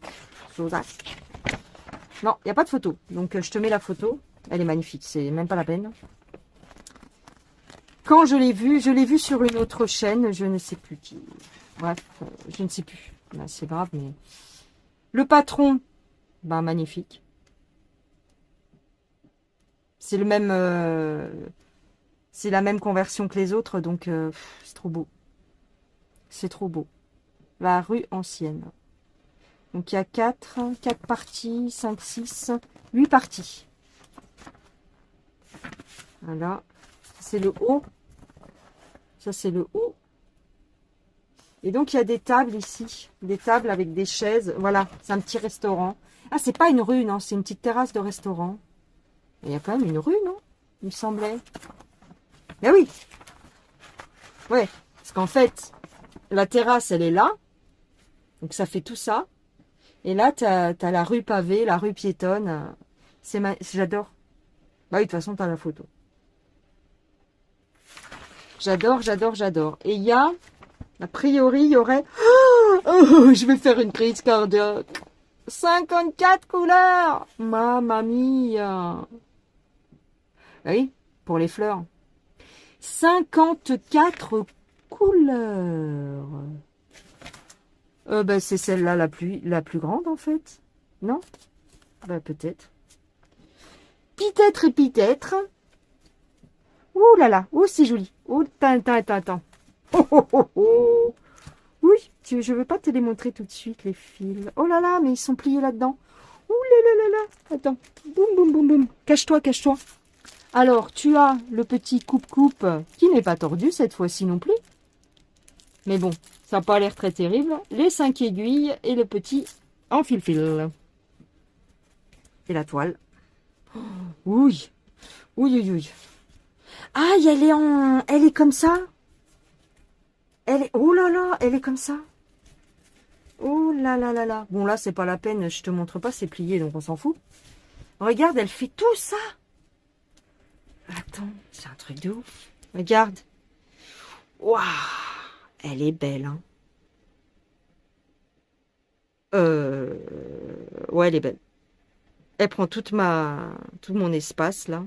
Non, il n'y a pas de photo. Donc, je te mets la photo. Elle est magnifique, c'est même pas la peine. Quand je l'ai vue sur une autre chaîne, je ne sais plus qui. Bref, je ne sais plus. Là, c'est grave, mais... Le patron, bah magnifique. C'est le même... c'est la même conversion que les autres, donc c'est trop beau. C'est trop beau. La rue ancienne. Donc il y a 4 parties, 5, 6, 8 parties. Voilà. C'est le haut. Ça, c'est le haut. Et donc, il y a des tables ici. Des tables avec des chaises. Voilà, c'est un petit restaurant. Ah, c'est pas une rue, non. C'est une petite terrasse de restaurant. Il y a quand même une rue, non? Il me semblait. Mais oui. Ouais. Parce qu'en fait, la terrasse, elle est là. Donc, ça fait tout ça. Et là, tu as la rue pavée, la rue piétonne. J'adore. Bah oui, de toute façon, tu as la photo. J'adore, j'adore, j'adore. Et il y a... A priori, il y aurait... Oh, je vais faire une crise cardiaque. 54 couleurs. Mamma mia. Oui, pour les fleurs. 54 couleurs. Ben, c'est celle-là la plus grande, en fait. Non? Ben, peut-être. Peut-être et peut-être. Ouh là là. Ouh, c'est joli. Ouh, attends. Oh, oh, oh, oh. Oui, je ne veux pas te les montrer tout de suite, les fils. Oh là là, mais ils sont pliés là-dedans. Ouh là là là là. Attends. Boum, boum, boum, boum. Cache-toi, cache-toi. Alors, tu as le petit coupe-coupe qui n'est pas tordu cette fois-ci non plus. Mais bon, ça n'a pas l'air très terrible. Les 5 aiguilles et le petit en fil-fil. Et la toile. Oh, oui. Oui, oui, oui. Ah, elle est comme ça. Oh là là, elle est comme ça. Oh là là là là. Bon, là, c'est pas la peine, je te montre pas, c'est plié, donc on s'en fout. Regarde, elle fait tout ça. Attends, c'est un truc de ouf. Regarde. Waouh, elle est belle, hein. Ouais, elle est belle. Elle prend tout mon espace, là.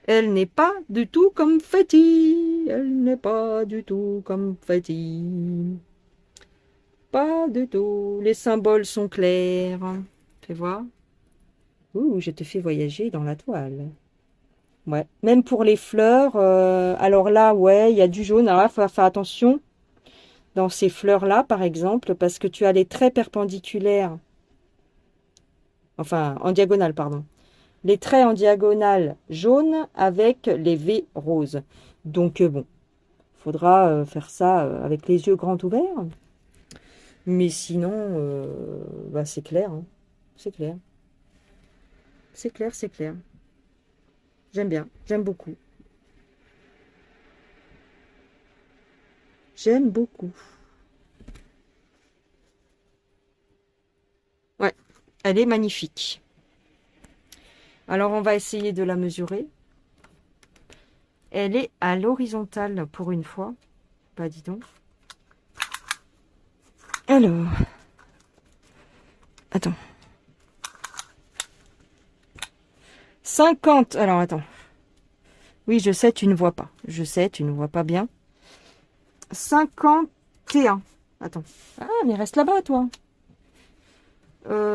Elle n'est pas du tout comme Fetty. Elle n'est pas du tout comme Fetty. Pas du tout. Les symboles sont clairs. Fais voir. Ouh, je te fais voyager dans la toile. Ouais. Même pour les fleurs, alors là, ouais, il y a du jaune. Alors là, il faut faire attention dans ces fleurs-là, par exemple, parce que tu as les traits perpendiculaires, enfin, en diagonale, pardon. Les traits en diagonale jaunes avec les V roses. Donc, bon, faudra faire ça avec les yeux grands ouverts. Mais sinon, bah, c'est clair, hein. C'est clair. C'est clair, c'est clair. J'aime bien, j'aime beaucoup. J'aime beaucoup. Ouais, elle est magnifique. Alors, on va essayer de la mesurer. Elle est à l'horizontale pour une fois. Bah, dis donc. Alors, attends. 50. Alors, attends. Oui, je sais, tu ne vois pas. Je sais, tu ne vois pas bien. 51. Attends. Ah, mais reste là-bas, toi.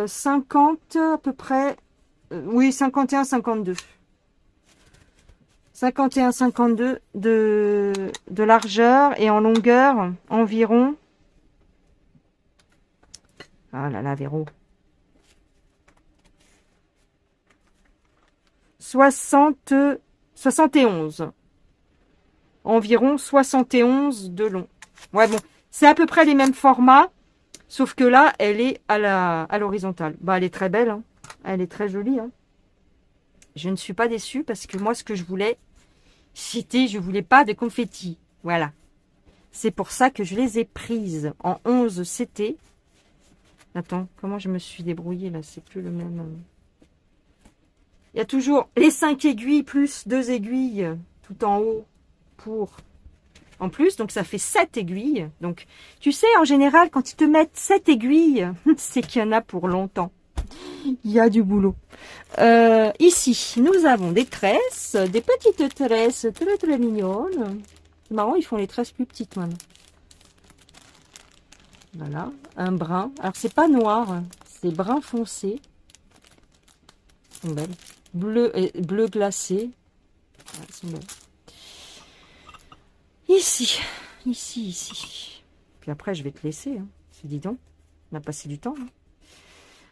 50 à peu près. Oui, 51, 52. 51, 52 de largeur et en longueur environ. Ah là là, Véro. 60, 71. Environ 71 de long. Ouais, bon. C'est à peu près les mêmes formats. Sauf que là, elle est à l'horizontale. Bah, elle est très belle, hein. Elle est très jolie, hein. Je ne suis pas déçue parce que moi, ce que je voulais, je voulais pas de confettis. Voilà. C'est pour ça que je les ai prises en 11 CT. Attends, comment je me suis débrouillée là? C'est plus le même. Il y a toujours les 5 aiguilles plus 2 aiguilles tout en haut pour en plus. Donc ça fait 7 aiguilles. Donc tu sais, en général, quand ils te mettent 7 aiguilles, c'est qu'il y en a pour longtemps. Il y a du boulot. Ici, nous avons des tresses, des petites tresses très très mignonnes. C'est marrant, ils font les tresses plus petites maintenant. Voilà, un brun. Alors c'est pas noir, c'est brun foncé. Elles sont belles. Bleu glacé. Ouais, elles sont belles. Ici, ici. Puis après, je vais te laisser. Hein. Dis donc, on a passé du temps.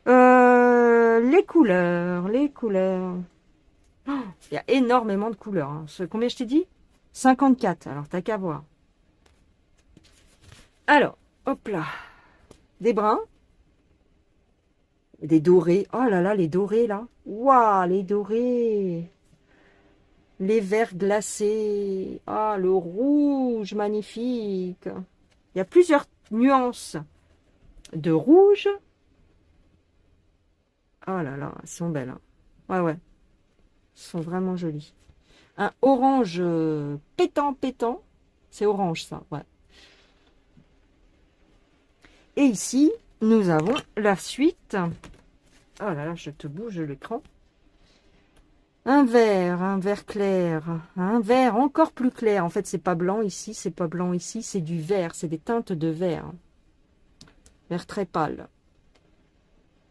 Hein. Les couleurs, les couleurs. Oh, il y a énormément de couleurs. Hein. Combien je t'ai dit? 54. Alors, t'as qu'à voir. Alors, hop là. Des bruns. Des dorés. Oh là là, les dorés, là. Waouh, les dorés. Les verts glacés. Ah, le rouge, magnifique. Il y a plusieurs nuances de rouge. Oh là là, elles sont belles. Hein. Ouais, ouais. Elles sont vraiment jolies. Un orange pétant. C'est orange, ça, ouais. Et ici, nous avons la suite. Oh là là, je te bouge l'écran. Un vert clair, un vert encore plus clair. En fait, c'est pas blanc ici, c'est pas blanc ici, c'est du vert, c'est des teintes de vert. Vert très pâle.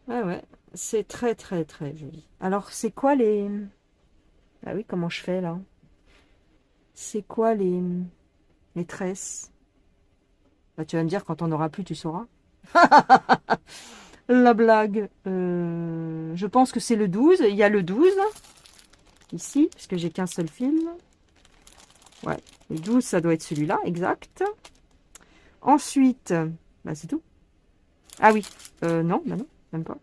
Ouais, c'est très joli. Alors, c'est quoi les... Ah oui, comment je fais là? C'est quoi les tresses? Bah, tu vas me dire, quand on n'aura plus, tu sauras. La blague. Je pense que c'est le 12. Il y a le 12 ici, puisque j'ai qu'un seul film. Ouais, le 12, ça doit être celui-là, exact. Ensuite, bah, c'est tout. Ah oui, non, bah non, même pas.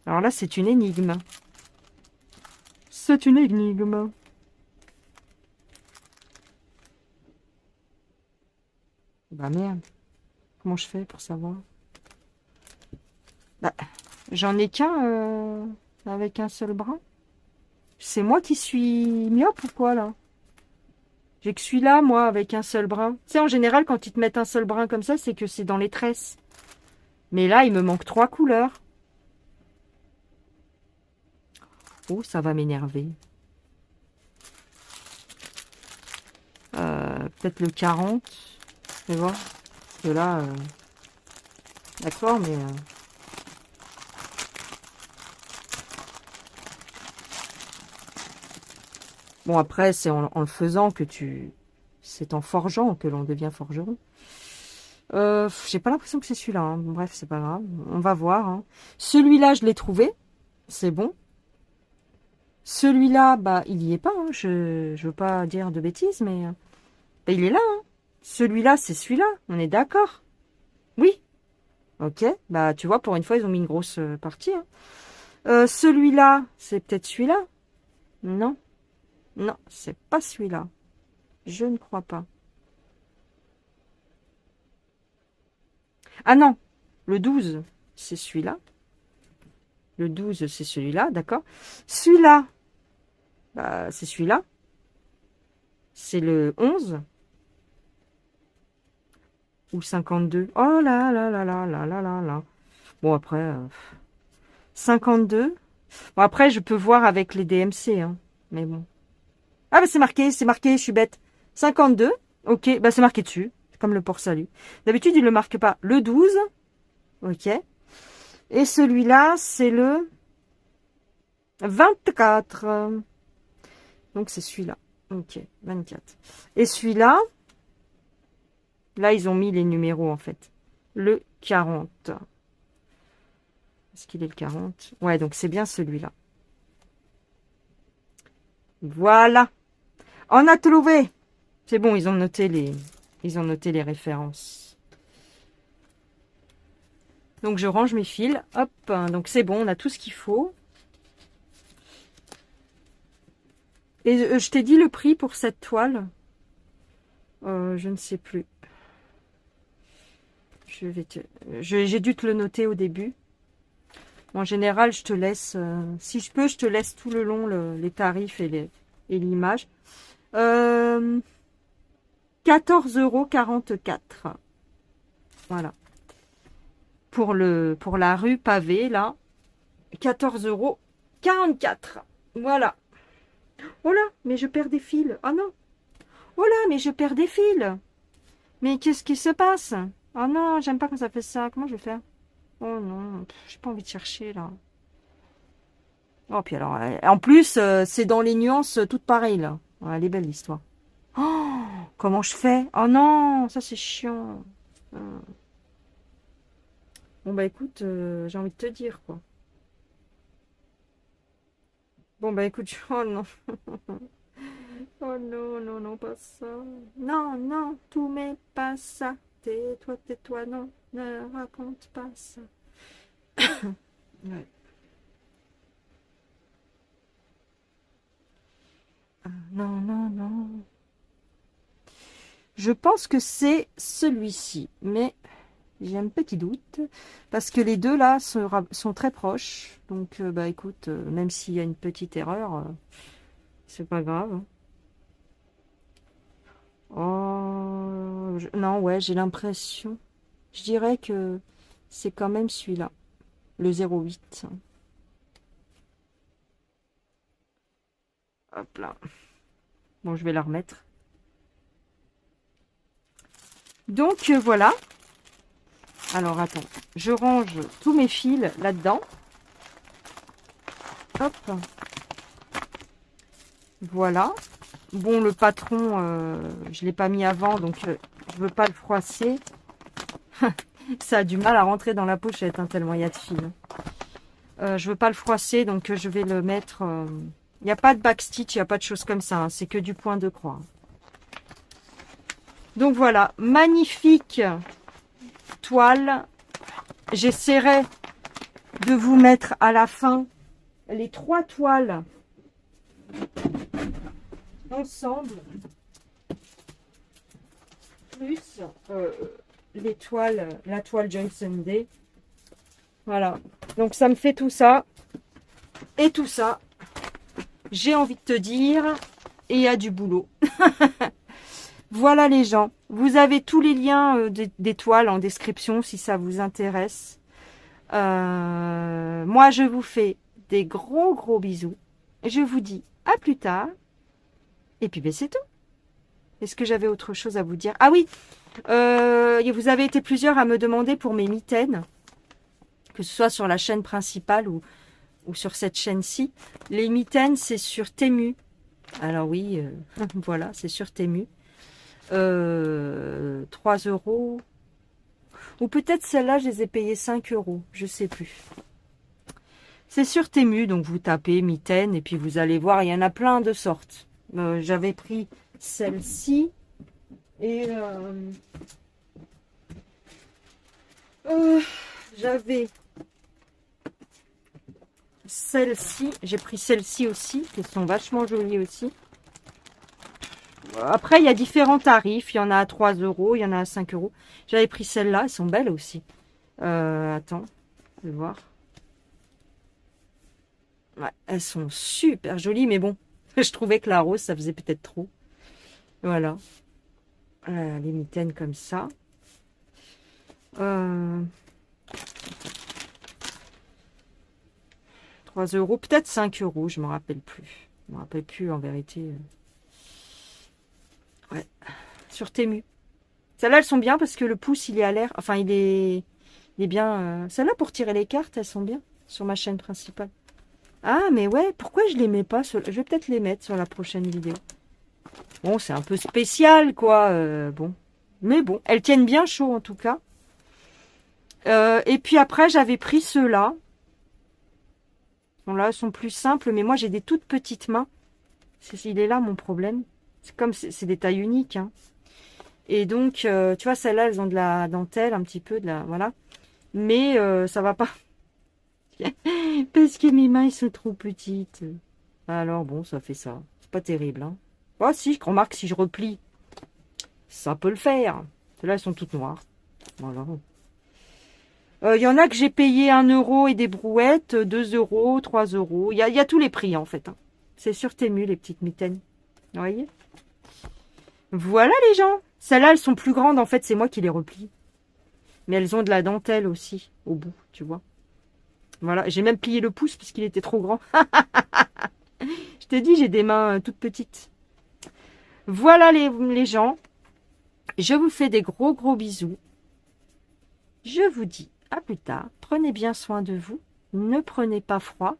Alors là, c'est une énigme. C'est une énigme. Bah merde. Comment je fais pour savoir? Bah, j'en ai qu'un avec un seul brin. C'est moi qui suis myope ou quoi, là? J'ai que celui-là, moi, avec un seul brin. Tu sais, en général, quand ils te mettent un seul brin comme ça, c'est que c'est dans les tresses. Mais là, il me manque 3 couleurs. Oh, ça va m'énerver. Peut-être le 40. Tu vois? Parce que là... D'accord, mais... Bon, après, c'est en le faisant que tu... C'est en forgeant que l'on devient forgeron. J'ai pas l'impression que c'est celui-là. Hein. Bref, c'est pas grave. On va voir. Hein. Celui-là, je l'ai trouvé. C'est bon. Celui-là, bah, il y est pas. Hein. Je veux pas dire de bêtises, mais bah, il est là. Hein. Celui-là, c'est celui-là. On est d'accord? Oui. Ok. Bah, tu vois, pour une fois, ils ont mis une grosse partie. Hein. Celui-là, c'est peut-être celui-là? Non. Non, c'est pas celui-là. Je ne crois pas. Ah non, le 12, c'est celui-là. Le 12, c'est celui-là, d'accord. Celui-là, bah, c'est celui-là. C'est le 11 ou le 52. Oh là là là là là là là là. Bon, après, 52. Bon, après, je peux voir avec les DMC, hein. Mais bon. Ah, bah, c'est marqué, je suis bête. 52, ok, bah, c'est marqué dessus. C'est comme le port-salut. D'habitude, il ne le marque pas. Le 12, ok. Et celui-là, c'est le 24. Donc, c'est celui-là. Ok, 24. Et celui-là, là, ils ont mis les numéros, en fait. Le 40. Est-ce qu'il est le 40? Ouais, donc c'est bien celui-là. Voilà. On a trouvé. C'est bon, ils ont noté les références. Donc, je range mes fils. Hop, donc c'est bon, on a tout ce qu'il faut. Et je t'ai dit le prix pour cette toile. Je ne sais plus. J'ai dû te le noter au début. En général, je te laisse, si je peux, je te laisse tout le long les tarifs et l'image. 14,44 €. Voilà. Pour la rue pavée, là. 14,44 €. Voilà. Oh là, mais je perds des fils. Oh non. Oh là, mais je perds des fils. Mais qu'est-ce qui se passe? Oh non, j'aime pas quand ça fait ça. Comment je vais faire? Oh non, j'ai pas envie de chercher, là. Oh, puis alors, en plus, c'est dans les nuances toutes pareilles, là. Ouais, elle est belle, l'histoire. Oh, comment je fais? Oh non, ça, c'est chiant. Bon, bah, écoute, j'ai envie de te dire, quoi. Bon, bah, écoute, oh non. Oh non, non, non, pas ça. Non, non, tout mais pas ça. Tais-toi, non, ne raconte pas ça. Ouais. Ah, non, non, non. Je pense que c'est celui-ci, mais j'ai un petit doute, parce que les deux là sont très proches. Donc, bah écoute, même s'il y a une petite erreur, c'est pas grave. Hein. Oh, non, ouais, j'ai l'impression. Je dirais que c'est quand même celui-là, le 08. Hop là. Bon, je vais la remettre. Donc, voilà. Alors, attends. Je range tous mes fils là-dedans. Hop. Voilà. Bon, le patron, je ne l'ai pas mis avant, donc je veux pas le froisser. Ça a du mal à rentrer dans la pochette, hein, tellement il y a de fils. Je veux pas le froisser, donc je vais le mettre... Il n'y a pas de backstitch, il n'y a pas de choses comme ça. Hein, c'est que du point de croix. Donc voilà, magnifique toile. J'essaierai de vous mettre à la fin les 3 toiles ensemble. Plus la toile Johnson Day. Voilà. Donc ça me fait tout ça. Et tout ça. J'ai envie de te dire. Et il y a du boulot. Voilà les gens. Vous avez tous les liens des toiles en description si ça vous intéresse. Moi je vous fais des gros bisous. Je vous dis à plus tard. Et puis ben, c'est tout. Est-ce que j'avais autre chose à vous dire? Ah oui, vous avez été plusieurs à me demander pour mes mitaines, que ce soit sur la chaîne principale ou sur cette chaîne-ci. Les mitaines, c'est sur Temu. Alors oui, voilà, c'est sur Temu. 3 euros. Ou peut-être celle-là, je les ai payées 5 euros. Je sais plus. C'est sur Temu, donc vous tapez mitaine et puis vous allez voir, il y en a plein de sortes. J'avais pris celle-ci et j'avais celle-ci. J'ai pris celle-ci aussi, qui sont vachement jolies aussi. Après, il y a différents tarifs. Il y en a à 3 euros, il y en a à 5 euros. J'avais pris celle-là, elles sont belles aussi. Attends, je vais voir. Ouais, elles sont super jolies, mais bon, je trouvais que la rose, ça faisait peut-être trop. Voilà. Les mitaines comme ça. 3 euros, peut-être 5 euros, je ne me rappelle plus. Je me rappelle plus en vérité. Ouais, sur Temu. Celles-là, elles sont bien parce que le pouce, il est à l'air. Enfin, il est bien. Celles-là, pour tirer les cartes, elles sont bien sur ma chaîne principale. Ah, mais ouais, pourquoi je les mets pas sur... Je vais peut-être les mettre sur la prochaine vidéo. Bon, c'est un peu spécial, quoi. Bon. Mais bon, elles tiennent bien chaud, en tout cas. Et puis après, j'avais pris ceux-là. Bon, là, elles sont plus simples, mais moi, j'ai des toutes petites mains. Il est là, mon problème. C'est comme... C'est des tailles uniques, hein. Et donc, tu vois, celles-là, elles ont de la dentelle, un petit peu, de la... Voilà. Mais ça va pas. Parce que mes mains, elles sont trop petites. Alors, bon, ça fait ça. C'est pas terrible, hein. Oh, si, je remarque, si je replie, ça peut le faire. Celles-là, elles sont toutes noires. Voilà. Il y en a que j'ai payé 1 euro et des brouettes, 2 euros, 3 euros. Il y a tous les prix, en fait, hein. C'est sur Temu, les petites mitaines. Vous voyez? Voilà, les gens. Celles-là, elles sont plus grandes, en fait, c'est moi qui les replie. Mais elles ont de la dentelle aussi, au bout, tu vois. Voilà, j'ai même plié le pouce parce qu'il était trop grand. Je t'ai dit, j'ai des mains toutes petites. Voilà les gens. Je vous fais des gros gros bisous. Je vous dis à plus tard. Prenez bien soin de vous. Ne prenez pas froid.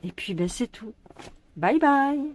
Et puis, ben, c'est tout. Bye bye.